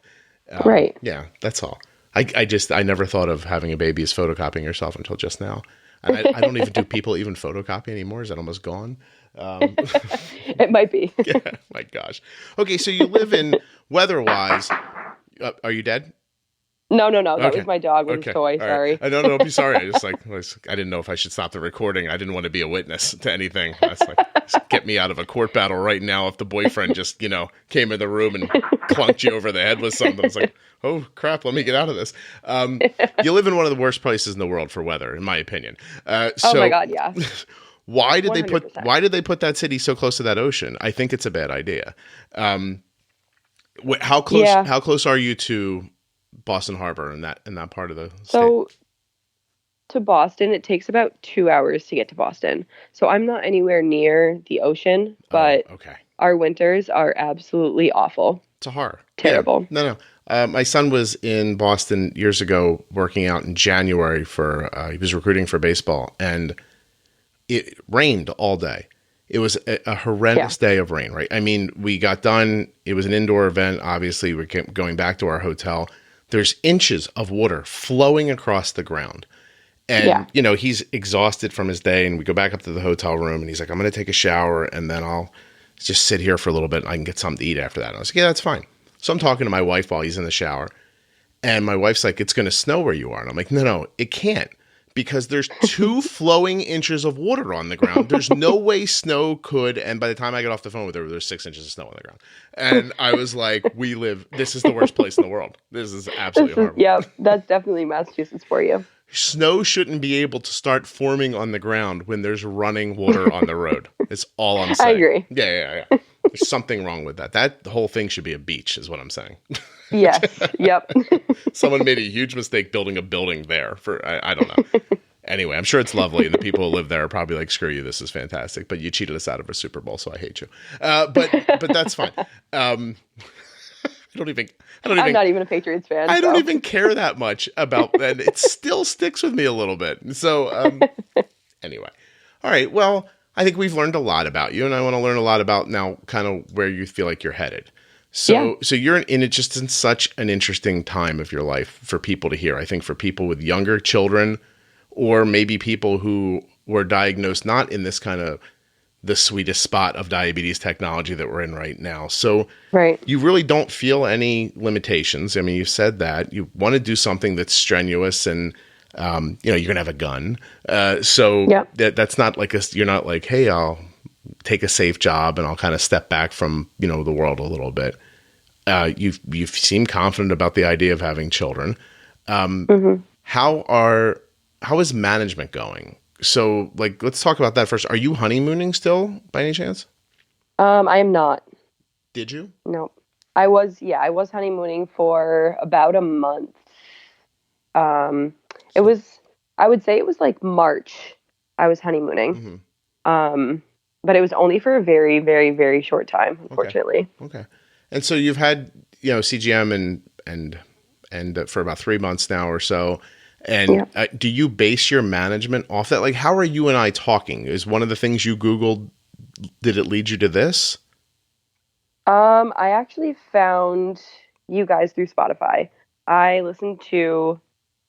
S2: Right.
S1: Yeah, that's all. I never thought of having a baby as photocopying yourself until just now. And I don't even, do people even photocopy anymore? Is that almost gone?
S2: It might be.
S1: Yeah, my gosh. Okay, so you live in, weather-wise, are you dead?
S2: No. That
S1: Okay.
S2: was my dog with his toy.
S1: All
S2: Sorry.
S1: right. No, be sorry. I just I didn't know if I should stop the recording. I didn't want to be a witness to anything. I was just get me out of a court battle right now if the boyfriend just, came in the room and clunked you over the head with something. It's like, oh crap, let me get out of this. You live in one of the worst places in the world for weather, in my opinion.
S2: Oh my God, yeah.
S1: Why did
S2: 100%.
S1: Why did they put that city so close to that ocean? I think it's a bad idea. How close are you to Boston Harbor in that part of the state?
S2: So to Boston, it takes about 2 hours to get to Boston. So I'm not anywhere near the ocean, but our winters are absolutely awful.
S1: It's a horror.
S2: Terrible.
S1: Yeah. No. My son was in Boston years ago working out in January he was recruiting for baseball, and it rained all day. It was a horrendous day of rain, right? I mean, we got done. It was an indoor event. Obviously, we kept going back to our hotel. There's inches of water flowing across the ground. And, he's exhausted from his day. And we go back up to the hotel room and he's like, I'm going to take a shower and then I'll just sit here for a little bit and I can get something to eat after that. And I was like, yeah, that's fine. So I'm talking to my wife while he's in the shower. And my wife's like, it's going to snow where you are. And I'm like, no, it can't. Because there's 2 flowing inches of water on the ground. There's no way snow could. And by the time I got off the phone with her, there's 6 inches of snow on the ground. And I was like, this is the worst place in the world. This is absolutely horrible.
S2: Yeah, that's definitely Massachusetts for you.
S1: Snow shouldn't be able to start forming on the ground when there's running water on the road. It's all I'm saying.
S2: I agree.
S1: Yeah. There's something wrong with that. The whole thing should be a beach is what I'm saying.
S2: Yes. Yep.
S1: Someone made a huge mistake building a building there I don't know. Anyway, I'm sure it's lovely, and the people who live there are probably like, screw you, this is fantastic, but you cheated us out of a Super Bowl, so I hate you. But that's fine. I'm not even
S2: a Patriots fan.
S1: I don't even care that much about, and it still sticks with me a little bit. So anyway. All right, well, I think we've learned a lot about you, and I want to learn a lot about now kind of where you feel like you're headed. So you're in it just in such an interesting time of your life for people to hear. I think for people with younger children, or maybe people who were diagnosed not in this kind of the sweetest spot of diabetes technology that we're in right now. So you really don't feel any limitations. I mean, you said that you want to do something that's strenuous and, you're going to have a gun. That's not like you're not like, hey, I'll take a safe job and I'll kind of step back from, the world a little bit. You seem confident about the idea of having children. How is management going? So, let's talk about that first. Are you honeymooning still, by any chance?
S2: I am not.
S1: Did you?
S2: No. I was honeymooning for about a month. I would say it was like March I was honeymooning. But it was only for a very, very, very short time, unfortunately.
S1: Okay. And so you've had, CGM and for about 3 months now or so. And do you base your management off that? Like, how are you and I talking? Is one of the things you Googled, did it lead you to this?
S2: I actually found you guys through Spotify. I listen to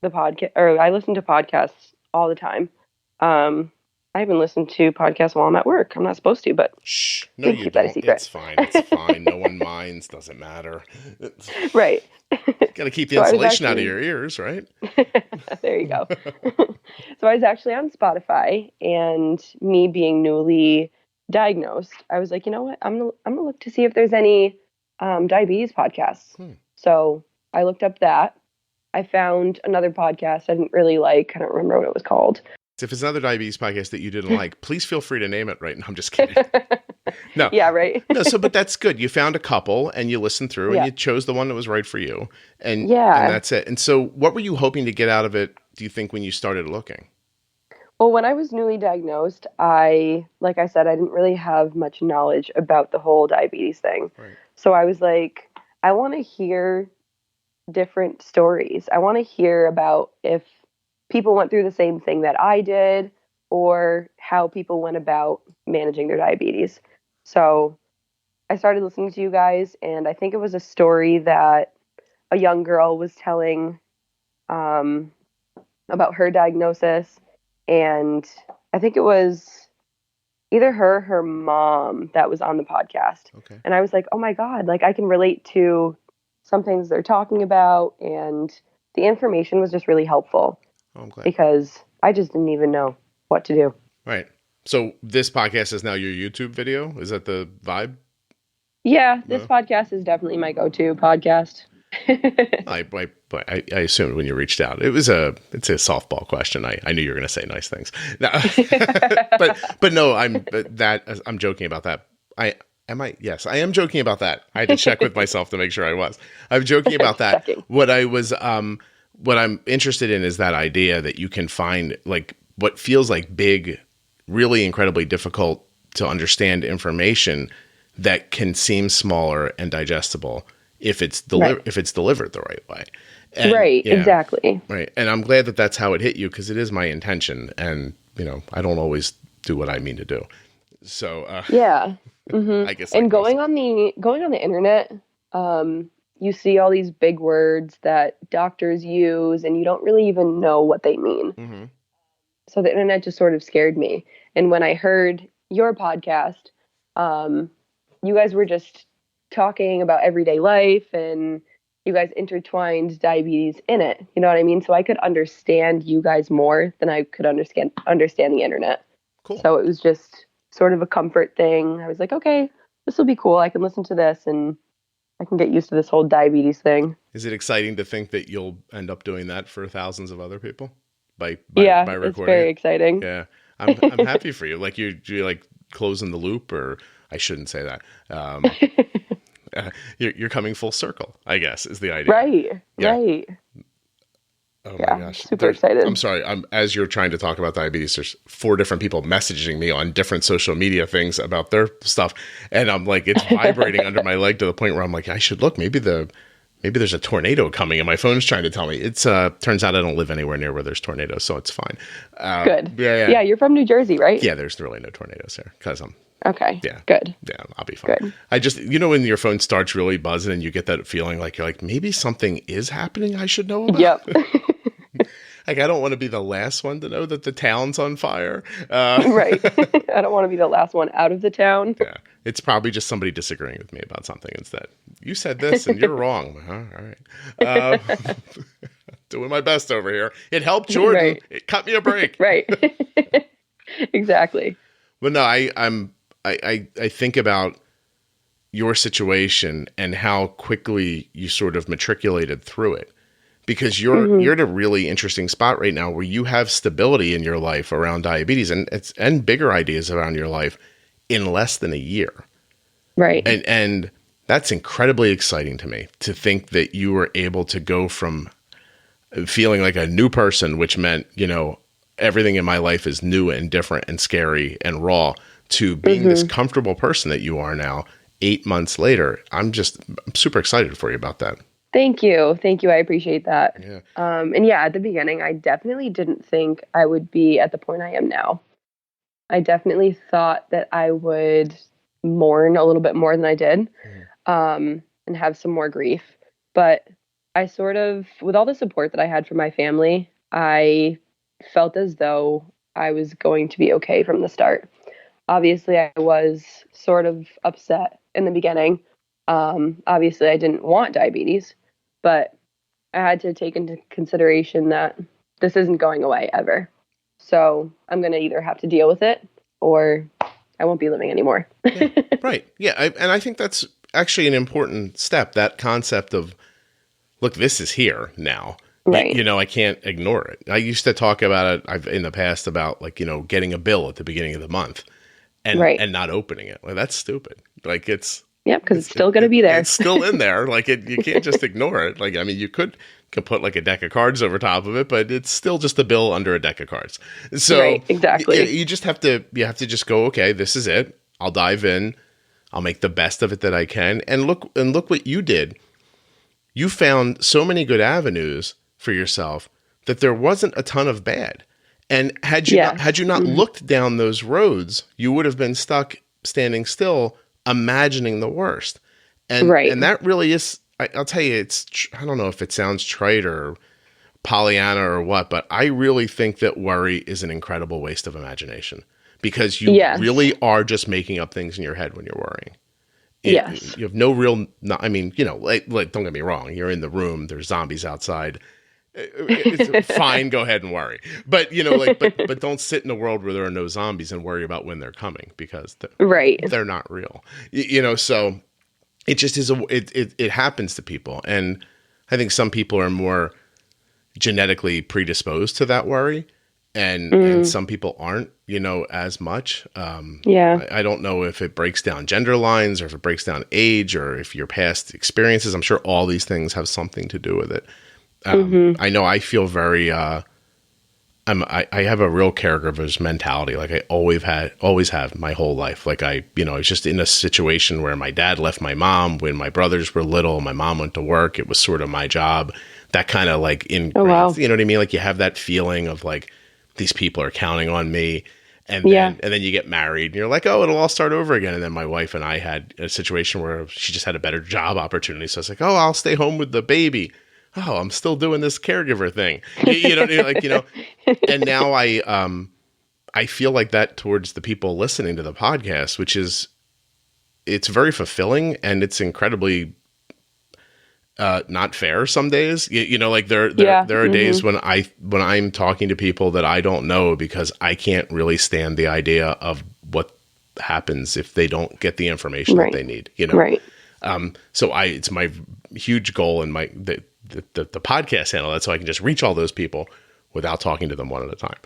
S2: podcasts all the time. I even listen to podcasts while I'm at work. I'm not supposed to, but
S1: shh, no, you don't. It's fine. It's fine. No one minds. Doesn't matter.
S2: Right.
S1: Got to keep the insulation out of your ears, right?
S2: There you go. So I was actually on Spotify, and me being newly diagnosed, I was like, you know what? I'm gonna look to see if there's any diabetes podcasts. So I looked up that. I found another podcast I didn't really like. I don't remember what it was called.
S1: If it's another diabetes podcast that you didn't like, please feel free to name it right now. I'm just kidding. No.
S2: Yeah, right.
S1: No, but that's good. You found a couple and you listened through and you chose the one that was right for you. And that's it. And so what were you hoping to get out of it, do you think, when you started looking?
S2: Well, when I was newly diagnosed, like I said, I didn't really have much knowledge about the whole diabetes thing. Right. So I was like, I want to hear different stories. I want to hear about if people went through the same thing that I did, or how people went about managing their diabetes. So I started listening to you guys, and I think it was a story that a young girl was telling um, about her diagnosis. And I think it was either her mom that was on the podcast.
S1: Okay.
S2: And I was like, oh my God, like I can relate to some things they're talking about. And the information was just really helpful.
S1: Oh, I'm glad.
S2: Because I just didn't even know what to do.
S1: Right. So this podcast is now your YouTube video? Is that the vibe?
S2: Yeah, this podcast is definitely my go-to podcast.
S1: I assumed when you reached out, it's a softball question. I knew you were going to say nice things. No. but no, I'm joking about that. Yes, I am joking about that. I had to check with myself to make sure I was. I'm joking about that. What I'm interested in is that idea that you can find like what feels like big, really incredibly difficult to understand information that can seem smaller and digestible if it's delivered the right way. And,
S2: right, exactly.
S1: Right. And I'm glad that that's how it hit you, because it is my intention. And, I don't always do what I mean to do. So,
S2: yeah. Mm-hmm.
S1: I guess.
S2: And going on the internet, you see all these big words that doctors use, and you don't really even know what they mean.
S1: Mm-hmm.
S2: So the internet just sort of scared me. And when I heard your podcast, you guys were just talking about everyday life, and you guys intertwined diabetes in it. You know what I mean? So I could understand you guys more than I could understand the internet.
S1: Cool.
S2: So it was just sort of a comfort thing. I was like, okay, this will be cool. I can listen to this and I can get used to this whole diabetes thing.
S1: Is it exciting to think that you'll end up doing that for thousands of other people by recording?
S2: It's very exciting.
S1: Yeah. I'm happy for you. Like you're like closing the loop, or I shouldn't say that. You're coming full circle, I guess, is the idea.
S2: Right.
S1: Yeah.
S2: Right.
S1: Oh my gosh.
S2: Super excited.
S1: I'm sorry. As you're trying to talk about diabetes, there's 4 different people messaging me on different social media things about their stuff. And I'm like, it's vibrating under my leg to the point where I'm like, I should look. Maybe there's a tornado coming, and my phone's trying to tell me. It's turns out I don't live anywhere near where there's tornadoes, so it's fine.
S2: Good.
S1: Yeah,
S2: you're from New Jersey, right?
S1: Yeah, there's really no tornadoes here because I'm.
S2: Okay.
S1: Yeah.
S2: Good.
S1: Yeah, I'll be fine.
S2: Good.
S1: I just, when your phone starts really buzzing and you get that feeling like you're like, maybe something is happening I should know about.
S2: Yep.
S1: Like, I don't want to be the last one to know that the town's on fire.
S2: Right. I don't want to be the last one out of the town.
S1: Yeah. It's probably just somebody disagreeing with me about something instead. You said this and you're wrong. All right. Doing my best over here. It helped Jordon.
S2: Right.
S1: It cut me a break.
S2: Right. Exactly.
S1: But no, I think about your situation and how quickly you sort of matriculated through it, because you're in a really interesting spot right now where you have stability in your life around diabetes and bigger ideas around your life in less than a year.
S2: Right.
S1: And that's incredibly exciting to me, to think that you were able to go from feeling like a new person, which meant, everything in my life is new and different and scary and raw, to being this comfortable person that you are now 8 months later. I'm super excited for you about that.
S2: Thank you. I appreciate that.
S1: Yeah.
S2: And at the beginning, I definitely didn't think I would be at the point I am now. I definitely thought that I would mourn a little bit more than I did, and have some more grief. But I sort of, with all the support that I had from my family, I felt as though I was going to be okay from the start. Obviously, I was sort of upset in the beginning. Obviously, I didn't want diabetes, but I had to take into consideration that this isn't going away ever. So I'm going to either have to deal with it or I won't be living anymore.
S1: Yeah, right. Yeah. And I think that's actually an important step, that concept of, look, this is here now.
S2: Right.
S1: I can't ignore it. I used to talk about it in the past about getting a bill at the beginning of the month and not opening it. Well, that's stupid. Like it's.
S2: Yeah, because it's still going to be there.
S1: It's still in there. You can't just ignore it. You could put a deck of cards over top of it, but it's still just a bill under a deck of cards. So
S2: right, exactly.
S1: You just have to just go, okay, this is it. I'll dive in. I'll make the best of it that I can. And look what you did. You found so many good avenues for yourself that there wasn't a ton of bad. And had you not looked down those roads, you would have been stuck standing still, imagining the worst. And that really is, I'll tell you, I don't know if it sounds trite or Pollyanna or what, but I really think that worry is an incredible waste of imagination, because you really are just making up things in your head when you're worrying. You have no real, I mean, like, don't get me wrong. You're in the room, there's zombies outside. It's fine. Go ahead and worry. But, but don't sit in a world where there are no zombies and worry about when they're coming, because they're not real, so it just is, it happens to people. And I think some people are more genetically predisposed to that worry, and some people aren't, as much. I don't know if it breaks down gender lines, or if it breaks down age, or if your past experiences. I'm sure all these things have something to do with it. I know I feel very, I have a real caregiver's mentality. Like I always have my whole life. Like I was just in a situation where my dad left my mom when my brothers were little. My mom went to work. It was sort of my job. That kind of like you know what I mean? Like you have that feeling of like, these people are counting on me. And then you get married and you're like, oh, it'll all start over again. And then my wife and I had a situation where she just had a better job opportunity. So I was like, oh, I'll stay home with the baby. Oh, I'm still doing this caregiver thing. And now I feel like that towards the people listening to the podcast, which is, it's very fulfilling, and it's incredibly not fair some days. Like there are days when I'm talking to people that I don't know, because I can't really stand the idea of what happens if they don't get the information that they need, so it's my huge goal in the podcast handle. That's so I can just reach all those people without talking to them one at a time.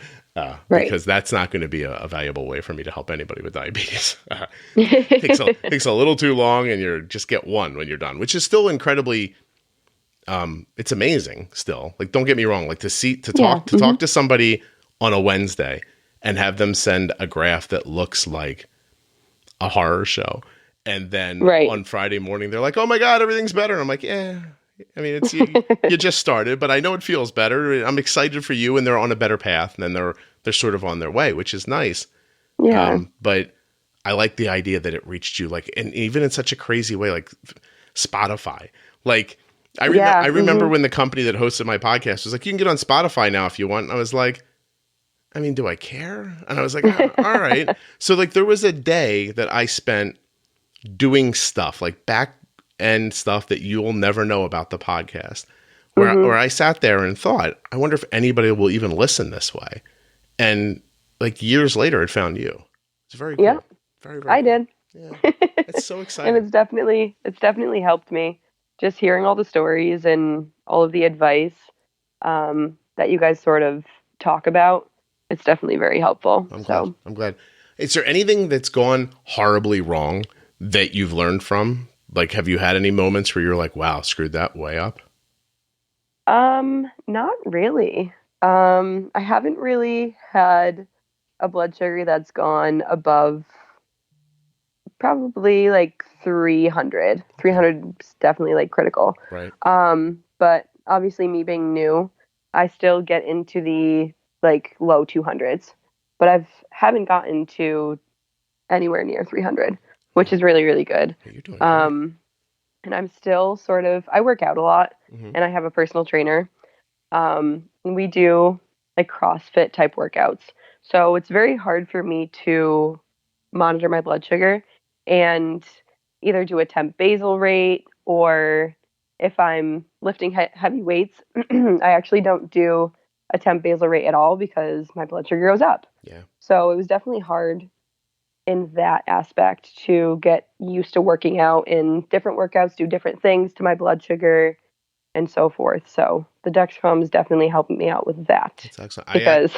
S1: Because that's not going to be a valuable way for me to help anybody with diabetes. Takes a little too long, and you just get one when you're done, which is still incredibly, it's amazing still. Like, don't get me wrong. Like to talk to somebody on a Wednesday and have them send a graph that looks like a horror show. And then on Friday morning, they're like, oh my God, everything's better. And I'm like, yeah. I mean, it's you just started, but I know it feels better. I'm excited for you, and they're on a better path, and then they're sort of on their way, which is nice. Yeah. But I like the idea that it reached you, like, and even in such a crazy way, like Spotify. Like I remember when the company that hosted my podcast was like, you can get on Spotify now if you want. And I was like, I mean, do I care? And I was like, all right. So like there was a day that I spent doing stuff like back end stuff that you'll never know about the podcast, where I sat there and thought, I wonder if anybody will even listen this way. And like years later, it found you. It's very cool. Yeah, very, very
S2: I did.
S1: Yeah, it's so exciting.
S2: And it's definitely helped me, just hearing all the stories and all of the advice that you guys sort of talk about. It's definitely very helpful.
S1: I'm glad. Is there anything that's gone horribly wrong that you've learned from? Like, have you had any moments where you're like, wow, screwed that way up?
S2: Not really. I haven't really had a blood sugar that's gone above probably like 300. 300 is definitely like critical.
S1: Right.
S2: But obviously me being new, I still get into the like low 200s, but haven't gotten to anywhere near 300. Which is really, really good.
S1: Yeah, you're doing
S2: and I'm still I work out a lot, and I have a personal trainer. And we do like CrossFit type workouts. So it's very hard for me to monitor my blood sugar and either do a temp basal rate, or if I'm lifting heavy weights, I actually don't do a temp basal rate at all because my blood sugar goes up.
S1: Yeah.
S2: So it was definitely hard in that aspect to get used to working out in different workouts, do different things to my blood sugar and so forth. So the Dexcom is definitely helping me out with that.
S1: That's excellent.
S2: Because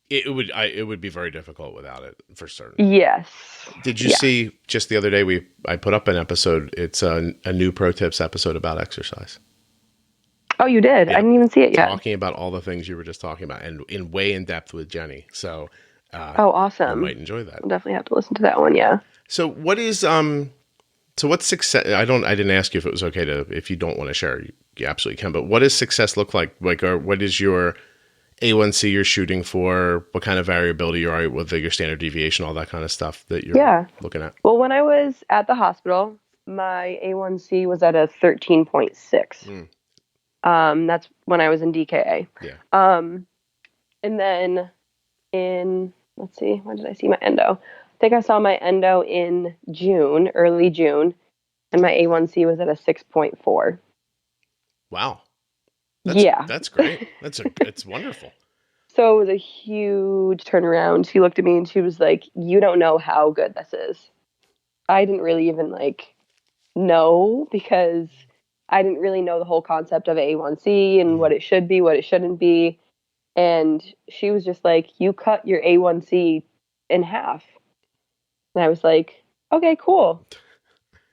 S1: it would be very difficult without it, for certain.
S2: Yes.
S1: Did you see just the other day I put up an episode, it's a new Pro Tips episode about exercise.
S2: Oh, you did? Yeah. I didn't even see it yet.
S1: Talking about all the things you were just talking about, and in way in depth with Jenny. So
S2: awesome.
S1: You might enjoy that.
S2: I'll definitely have to listen to that one. Yeah.
S1: So what is, so what's success? I didn't ask you if it was okay if you don't want to share, you absolutely can, but what does success look like? Like, or what is your A1C you're shooting for, what kind of variability you're at with your standard deviation, all that kind of stuff that you're looking at?
S2: Well, when I was at the hospital, my A1C was at a 13.6. That's when I was in DKA.
S1: Yeah.
S2: And then let's see, when did I see my endo? I think I saw my endo in June, early June, and my A1C was at a 6.4.
S1: Wow. That's great. It's wonderful.
S2: So it was a huge turnaround. She looked at me and she was like, "You don't know how good this is." I didn't really even know, because I didn't really know the whole concept of A1C and what it should be, what it shouldn't be. And she was just like, "You cut your A1C in half." And I was like, "Okay, cool."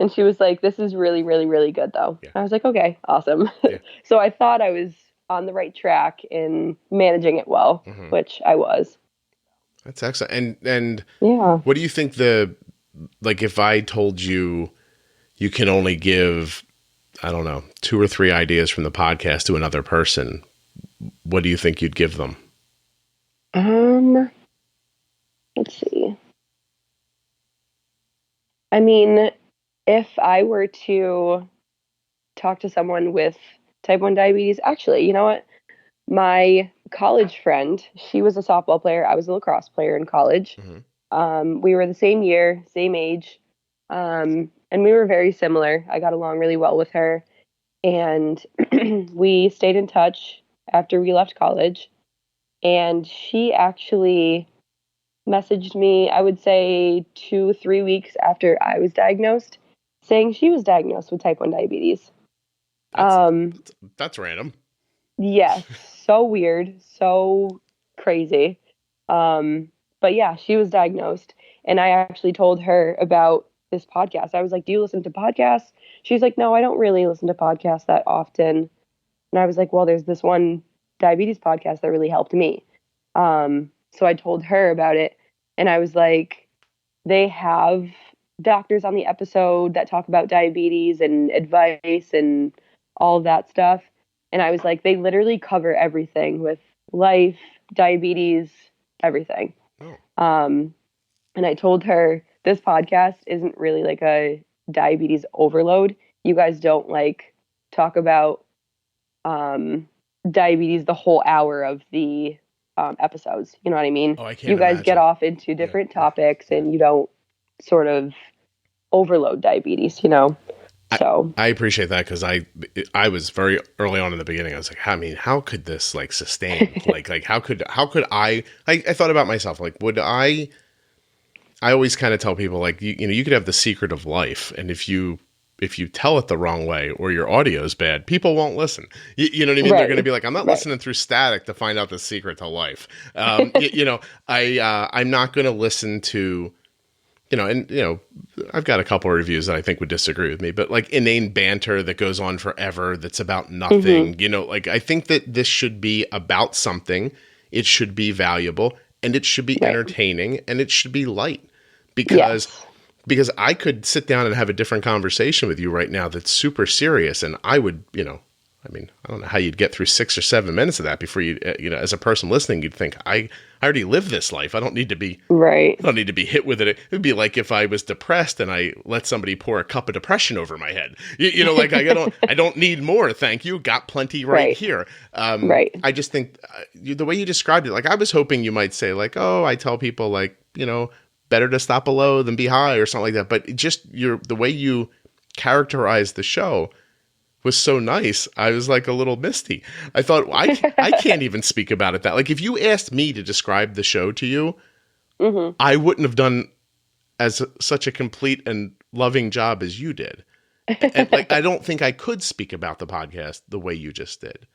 S2: And she was like, "This is really, really, really good though." Yeah. I was like, "Okay, awesome." Yeah. So I thought I was on the right track in managing it well, which I was.
S1: That's excellent. And what do you think if I told you you can only give, I don't know, 2 or 3 ideas from the podcast to another person, what do you think you'd give them?
S2: Let's see. I mean, if I were to talk to someone with type 1 diabetes, actually, you know what? My college friend, she was a softball player. I was a lacrosse player in college. We were the same year, same age. And we were very similar. I got along really well with her. And we stayed in touch after we left college. And she actually messaged me, I would say 2-3 weeks after I was diagnosed, saying she was diagnosed with type 1 diabetes.
S1: That's random.
S2: Yes, so weird, so crazy. But yeah, she was diagnosed, and I actually told her about this podcast. I was like, "Do you listen to podcasts?" She's like, "No, I don't really listen to podcasts that often." And I was like, "Well, there's this one diabetes podcast that really helped me." So I told her about it, and I was like, "They have doctors on the episode that talk about diabetes and advice and all of that stuff." And I was like, "They literally cover everything with life, diabetes, everything." And I told her, this podcast isn't really like a diabetes overload. You guys don't talk about diabetes the whole hour of the episodes. You know what I mean?
S1: Oh, I can't
S2: You guys
S1: imagine.
S2: get off into different topics, and you don't sort of overload diabetes, So
S1: I appreciate that, because I was very early on in the beginning. I was like, how could this sustain? how could I thought about myself, would I always kind of tell people you could have the secret of life, and if you tell it the wrong way or your audio is bad, people won't listen. You know what I mean? Right. They're going to be like, "I'm not listening through static to find out the secret to life." I'm not going to listen to, I've got a couple of reviews that I think would disagree with me, but inane banter that goes on forever, that's about nothing. I think that this should be about something. It should be valuable, and it should be entertaining, and it should be light, because I could sit down and have a different conversation with you right now that's super serious, and I would, I don't know how you'd get through 6 or 7 minutes of that before you, as a person listening, you'd think, I already live this life. I don't need to be I don't need to be hit with it. It would be like if I was depressed and I let somebody pour a cup of depression over my head. I don't need more. Thank you. Got plenty right here. I just think the way you described it, I was hoping you might say "Oh, I tell people better to stop below than be high," or something like that. But just the way you characterized the show was so nice. I was a little misty. I thought, I can't even speak about it that. If you asked me to describe the show to you, I wouldn't have done such a complete and loving job as you did. And I don't think I could speak about the podcast the way you just did.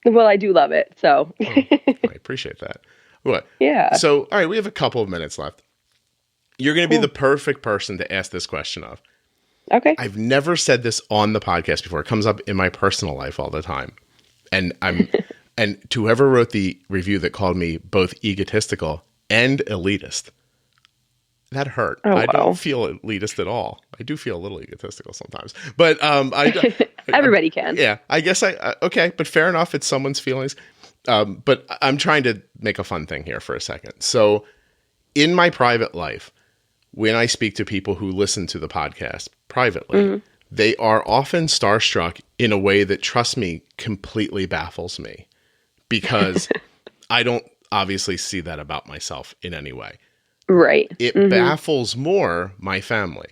S2: Well, I do love it. So
S1: I appreciate that. What?
S2: Yeah.
S1: So, all right, we have a couple of minutes left. You're going to be the perfect person to ask this question of.
S2: Okay.
S1: I've never said this on the podcast before. It comes up in my personal life all the time. And and to whoever wrote the review that called me both egotistical and elitist, that hurt.
S2: Oh, wow.
S1: I don't feel elitist at all. I do feel a little egotistical sometimes, but
S2: everybody can.
S1: Yeah, I guess okay, but fair enough. It's someone's feelings. But I'm trying to make a fun thing here for a second. So in my private life, when I speak to people who listen to the podcast privately, they are often starstruck in a way that, trust me, completely baffles me, because I don't obviously see that about myself in any way.
S2: Right.
S1: It baffles more my family.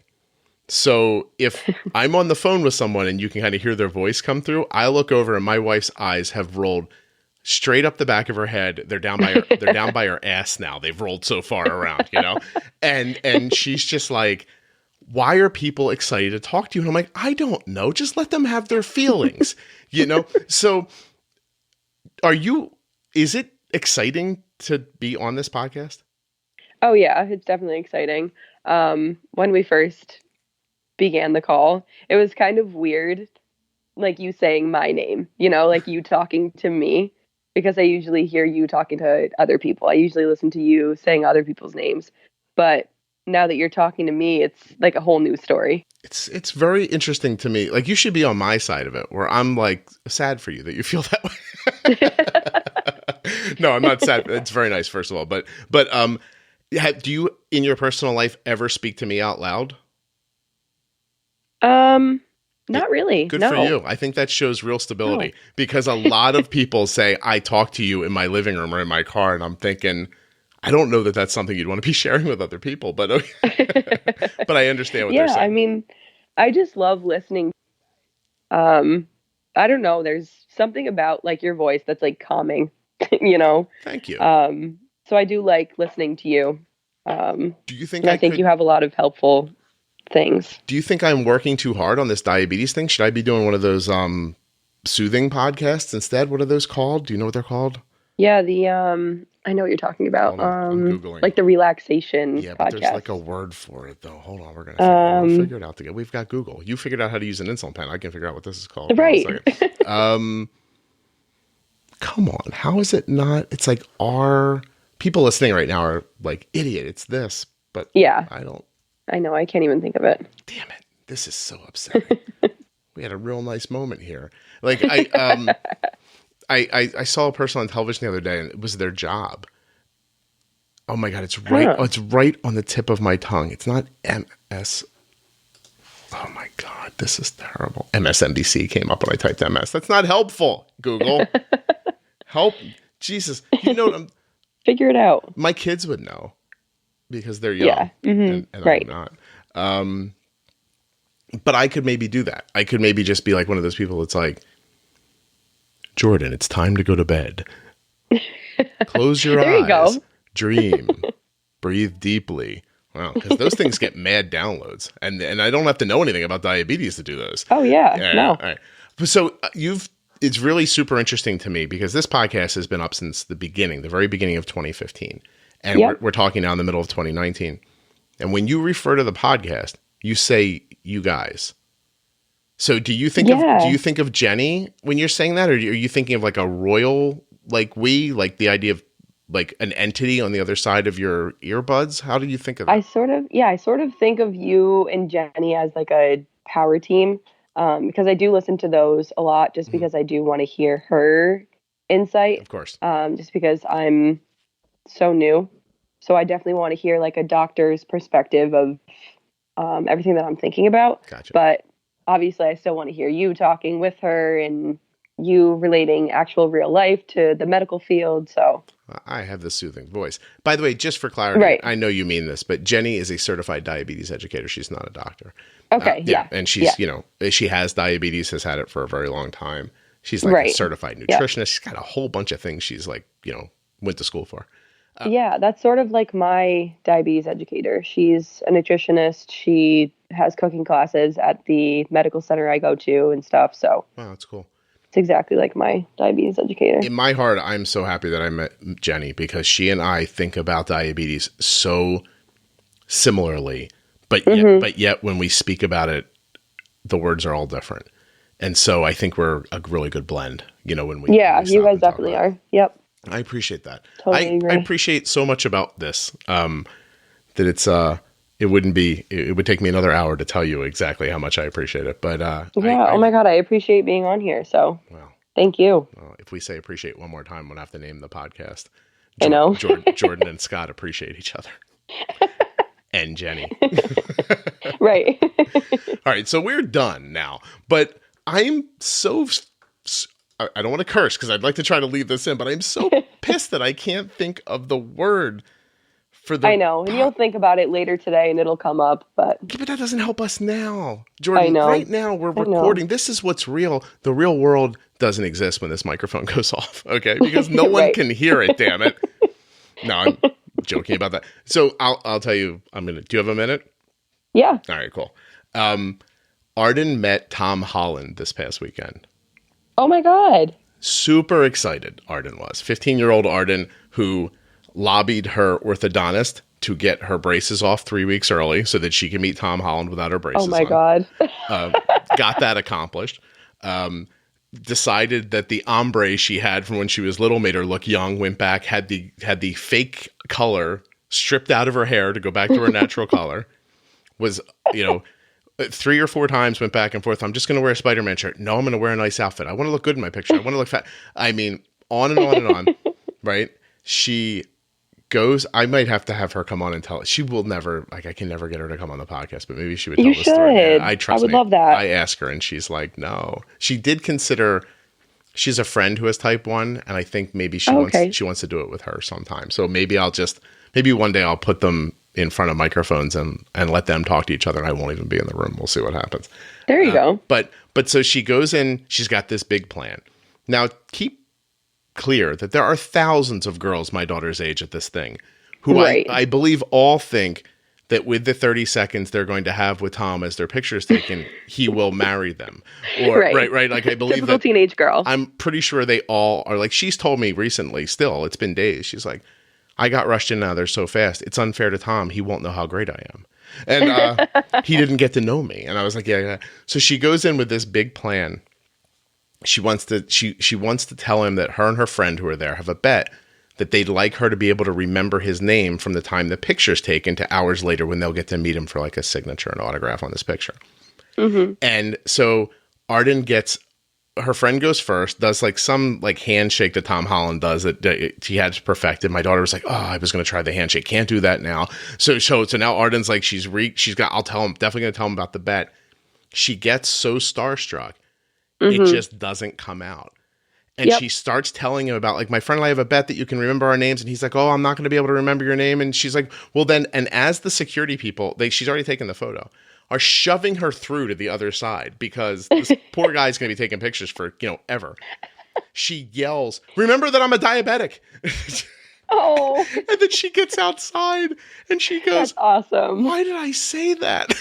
S1: So if I'm on the phone with someone and you can kind of hear their voice come through, I look over and my wife's eyes have rolled straight up the back of her head. They're down by her ass now. They've rolled so far around, and she's just like, why are people excited to talk to you? And I'm like, I don't know. Just let them have their feelings, So is it exciting to be on this podcast?
S2: Oh yeah, it's definitely exciting. When we first began the call, it was kind of weird, like you saying my name, like you talking to me, because I usually hear you talking to other people. I usually listen to you saying other people's names. But now that you're talking to me, it's like a whole new story.
S1: It's very interesting to me. Like, you should be on my side of it, where I'm like sad for you that you feel that way. No, I'm not sad. It's very nice, first of all. But do you, in your personal life, ever speak to me out loud?
S2: Not really.
S1: Good
S2: no.
S1: for you. I think that shows real stability, because a lot of people say, I talk to you in my living room or in my car, and I'm thinking, I don't know that that's something you'd want to be sharing with other people, but but I understand what they're saying.
S2: I mean, I just love listening. I don't know. There's something about like your voice that's like calming,
S1: Thank you.
S2: So I do like listening to you.
S1: Do you think
S2: I think you have a lot of helpful things.
S1: Do you think I'm working too hard on this diabetes thing? Should I be doing one of those soothing podcasts instead? What are those called? Do you know what they're called?
S2: Yeah, I know what you're talking about.
S1: I'm Googling.
S2: Like the relaxation
S1: podcast. But there's like a word for it, though. Hold on, we're going to figure it out together. We've got Google. You figured out how to use an insulin pen. I can figure out what this is called.
S2: Right.
S1: Come on. How is it not? It's like our people listening right now are like, idiot, it's this. But
S2: yeah,
S1: I
S2: know. I can't even think of it.
S1: Damn it. This is so upsetting. We had a real nice moment here. Like, I saw a person on television the other day, and it was their job. Oh my God, it's right. Oh, it's right on the tip of my tongue. It's not MS. Oh my God, this is terrible. MSNBC came up when I typed MS. That's not helpful, Google. Help. Jesus.
S2: Figure it out.
S1: My kids would know because they're young.
S2: Yeah.
S1: And
S2: right.
S1: I'm not. But I could maybe do that. I could maybe just be like one of those people that's like, Jordon, it's time to go to bed. Close your eyes.
S2: There you go.
S1: Dream. Breathe deeply. Wow, because those things get mad downloads. And I don't have to know anything about diabetes to do those.
S2: Oh, yeah. No.
S1: All right. So it's really super interesting to me because this podcast has been up since the very beginning of 2015. And we're talking now in the middle of 2019. And when you refer to the podcast, you say you guys. So do you think of Jenny when you're saying that, or are you thinking of like a royal, like like the idea of like an entity on the other side of your earbuds? How do you think of that?
S2: I sort of think of you and Jenny as like a power team, because I do listen to those a lot just because I do want to hear her insight.
S1: Of course.
S2: Just because I'm so new. So I definitely want to hear like a doctor's perspective of everything that I'm thinking about.
S1: Gotcha.
S2: But obviously I still want to hear you talking with her and you relating actual real life to the medical field. So
S1: I have the soothing voice. By the way, just for clarity,
S2: right.
S1: I know you mean this, but Jenny is a certified diabetes educator. She's not a doctor.
S2: Okay. Yeah.
S1: And she's, she has diabetes, has had it for a very long time. She's like a certified nutritionist. Yeah. She's got a whole bunch of things she's like, went to school for.
S2: Yeah, that's sort of like my diabetes educator. She's a nutritionist. She has cooking classes at the medical center I go to and stuff. So
S1: wow, that's cool.
S2: It's exactly like my diabetes educator.
S1: In my heart, I'm so happy that I met Jenny because she and I think about diabetes so similarly, but yet when we speak about it, the words are all different. And so I think we're a really good blend, when we
S2: you guys definitely are. Yep.
S1: I appreciate that.
S2: Totally agree.
S1: I appreciate so much about this that it's it would take me another hour to tell you exactly how much I appreciate it. But
S2: oh my God, I appreciate being on here. So
S1: well,
S2: Thank you.
S1: If we say appreciate one more time, we'll have to name the podcast.
S2: I know.
S1: Jordan and Scott appreciate each other. And Jenny.
S2: Right.
S1: All right, so we're done now. But I'm so... I don't want to curse because I'd like to try to leave this in, but I'm so pissed that I can't think of the word for the...
S2: I know. And you'll think about it later today and it'll come up, but...
S1: Yeah, but that doesn't help us now. Jordan,
S2: I know.
S1: Right now we're recording. This is what's real. The real world doesn't exist when this microphone goes off, okay? Because no one can hear it, damn it. No, I'm joking about that. So I'll tell you, do you have a minute?
S2: Yeah.
S1: All right, cool. Arden met Tom Holland this past weekend.
S2: Oh my God.
S1: Super excited, Arden was. 15-year-old Arden, who lobbied her orthodontist to get her braces off 3 weeks early so that she can meet Tom Holland without her braces on.
S2: Oh my God.
S1: Got that accomplished. Decided that the ombre she had from when she was little made her look young, went back, had the fake color stripped out of her hair to go back to her natural color. Was, 3 or 4 times went back and forth. I'm just going to wear a Spider-Man shirt. No, I'm going to wear a nice outfit. I want to look good in my picture. I want to look fat. I mean, on and on and on, right? She goes, I might have to have her come on and tell it. She will never, I can never get her to come on the podcast, but maybe she would tell the story. Yeah, I would
S2: love that.
S1: I ask her and she's like, no. She did consider, she's a friend who has type 1, and I think maybe she wants to do it with her sometime. So maybe maybe one day I'll put them in front of microphones and let them talk to each other, and I won't even be in the room. We'll see what happens.
S2: There you go.
S1: But so she goes in, she's got this big plan. Now, keep clear that there are thousands of girls my daughter's age at this thing who I believe all think that with the 30 seconds they're going to have with Tom as their pictures taken, he will marry them. Or right. Like I believe
S2: typical teenage girl.
S1: I'm pretty sure they all are. Like she's told me recently, still, it's been days. She's like, I got rushed in now. They're so fast. It's unfair to Tom. He won't know how great I am. And he didn't get to know me. And I was like, yeah. So she goes in with this big plan. She wants to tell him that her and her friend who are there have a bet that they'd like her to be able to remember his name from the time the picture's taken to hours later when they'll get to meet him for like a signature and autograph on this picture. Mm-hmm. And so Arden her friend goes first, does like some like handshake that Tom Holland does that he had perfected. My daughter was like, oh, I was going to try the handshake. Can't do that now. So now Arden's like, I'll tell him, definitely going to tell him about the bet. She gets so starstruck. Mm-hmm. It just doesn't come out. And she starts telling him about like, my friend and I have a bet that you can remember our names. And he's like, oh, I'm not going to be able to remember your name. And she's like, well then, and as the security people, she's already taken the photo, are shoving her through to the other side because this poor guy's going to be taking pictures for, ever. She yells, remember that I'm a diabetic.
S2: Oh.
S1: And then she gets outside and she goes,
S2: that's awesome.
S1: Why did I say that?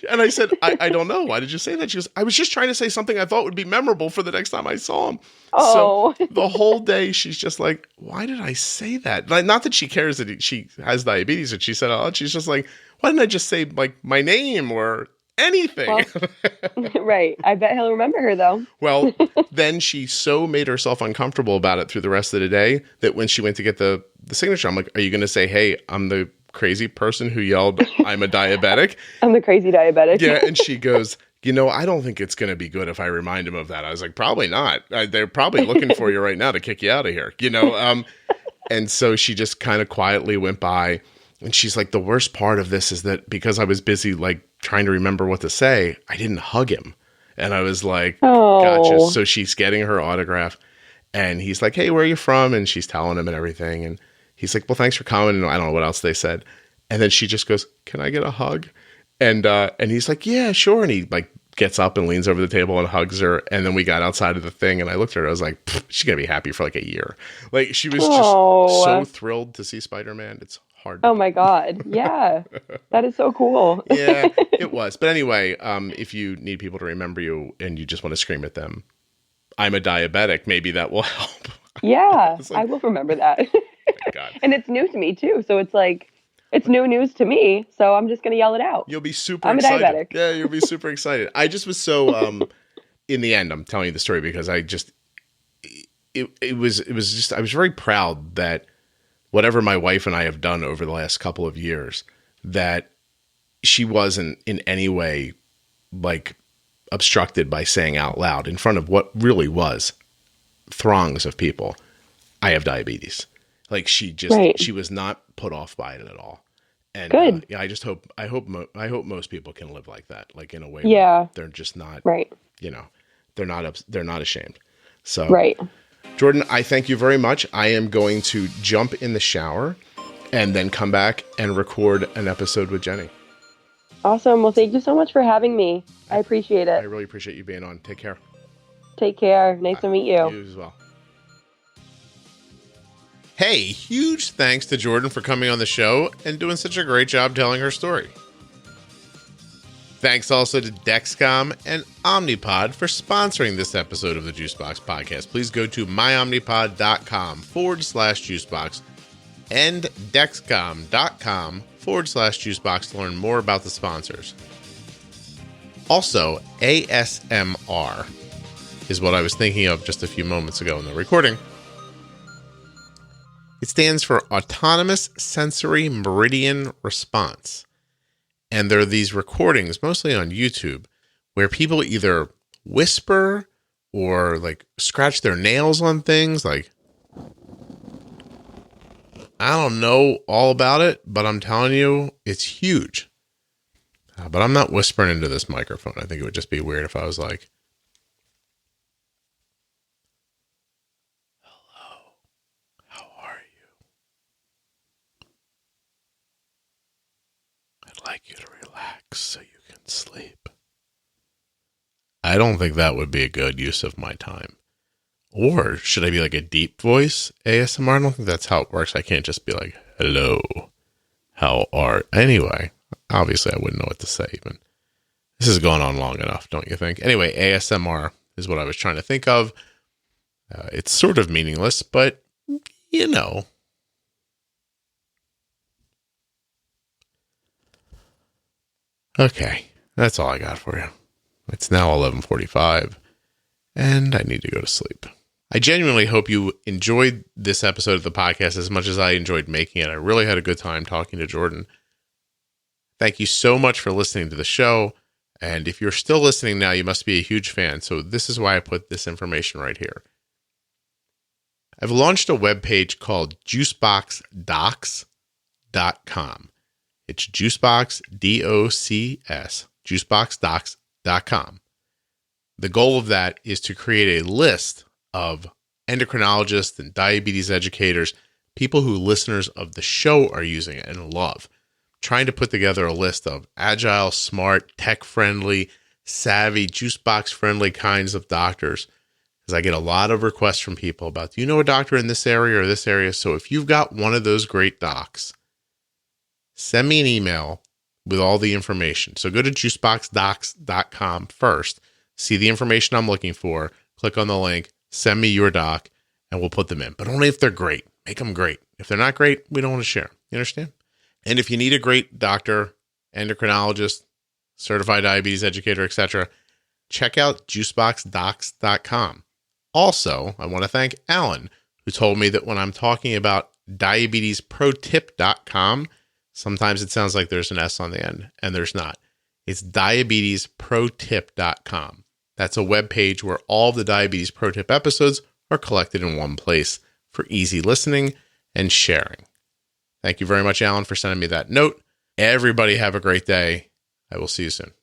S1: And I said, I don't know. Why did you say that? She goes, I was just trying to say something I thought would be memorable for the next time I saw him.
S2: Oh.
S1: So the whole day she's just like, why did I say that? Like, not that she cares that she has diabetes, and she said, oh, she's just like, why didn't I just say like my name or anything?
S2: Well, right. I bet he'll remember her though. Well,
S1: then she so made herself uncomfortable about it through the rest of the day that when she went to get the signature, I'm like, are you going to say, hey, I'm the crazy person who yelled, I'm a diabetic?
S2: I'm the crazy diabetic.
S1: Yeah. And she goes, I don't think it's going to be good if I remind him of that. I was like, probably not. They're probably looking for you right now to kick you out of here, And so she just kind of quietly went by. And she's like, the worst part of this is that because I was busy, like, trying to remember what to say, I didn't hug him. And I was like, gotcha. So she's getting her autograph. And he's like, hey, where are you from? And she's telling him and everything. And he's like, well, thanks for coming. And I don't know what else they said. And then she just goes, can I get a hug? And he's like, yeah, sure. And he like gets up and leans over the table and hugs her. And then we got outside of the thing. And I looked at her. I was like, she's going to be happy for like a year. Like she was just so thrilled to see Spider-Man. It's hard.
S2: Oh my God. Yeah. That is so cool.
S1: Yeah, it was. But anyway, if you need people to remember you and you just want to scream at them, I'm a diabetic, maybe that will help.
S2: Yeah, like, I will remember that.
S1: God.
S2: And it's new to me too. So it's like, it's new news to me. So I'm just going to yell it out.
S1: You'll be super
S2: excited. I'm a diabetic.
S1: Yeah, you'll be super excited. I just was so, in the end, I'm telling you the story because I just, it was just, I was very proud that whatever my wife and I have done over the last couple of years, that she wasn't in any way like obstructed by saying out loud in front of what really was throngs of people, I have diabetes. Like she was not put off by it at all. And
S2: Good.
S1: yeah, I hope most people can live like that, like in a way
S2: Yeah.
S1: where they're just not,
S2: Right.
S1: they're not ashamed. So,
S2: right.
S1: Jordon, I thank you very much. I am going to jump in the shower and then come back and record an episode with Jenny.
S2: Awesome. Well, thank you so much for having me. I appreciate it.
S1: I really appreciate you being on. Take care.
S2: Take care. Nice to meet you.
S1: You as well. Hey, huge thanks to Jordon for coming on the show and doing such a great job telling her story. Thanks also to Dexcom and Omnipod for sponsoring this episode of the Juicebox Podcast. Please go to myomnipod.com/juicebox and dexcom.com/juicebox to learn more about the sponsors. Also, ASMR is what I was thinking of just a few moments ago in the recording. It stands for Autonomous Sensory Meridian Response. And there are these recordings, mostly on YouTube, where people either whisper or like scratch their nails on things. Like, I don't know all about it, but I'm telling you, it's huge. But I'm not whispering into this microphone. I think it would just be weird if I was like, hello, how are you? I'd like you to relax so you can sleep. I don't think that would be a good use of my time. Or should I be like a deep voice ASMR? I don't think that's how it works. I can't just be like, hello, how are... Anyway, obviously I wouldn't know what to say even. This has gone on long enough, don't you think? Anyway, ASMR is what I was trying to think of. It's sort of meaningless, but you know. Okay, that's all I got for you. It's now 11:45, and I need to go to sleep. I genuinely hope you enjoyed this episode of the podcast as much as I enjoyed making it. I really had a good time talking to Jordon. Thank you so much for listening to the show. And if you're still listening now, you must be a huge fan. So this is why I put this information right here. I've launched a webpage called juiceboxdocs.com. It's Juicebox, D-O-C-S, juiceboxdocs.com. The goal of that is to create a list of endocrinologists and diabetes educators, people who listeners of the show are using it and love. Trying to put together a list of agile, smart, tech-friendly, savvy, juicebox-friendly kinds of doctors. Because I get a lot of requests from people about, do you know a doctor in this area or this area? So if you've got one of those great docs, send me an email with all the information. So go to juiceboxdocs.com first, see the information I'm looking for, click on the link, send me your doc, and we'll put them in. But only if they're great. Make them great. If they're not great, we don't want to share. You understand? And if you need a great doctor, endocrinologist, certified diabetes educator, etc., check out juiceboxdocs.com. Also, I want to thank Alan, who told me that when I'm talking about diabetesprotip.com, sometimes it sounds like there's an S on the end, and there's not. It's diabetesprotip.com. That's a web page where all the Diabetes Pro Tip episodes are collected in one place for easy listening and sharing. Thank you very much, Alan, for sending me that note. Everybody have a great day. I will see you soon.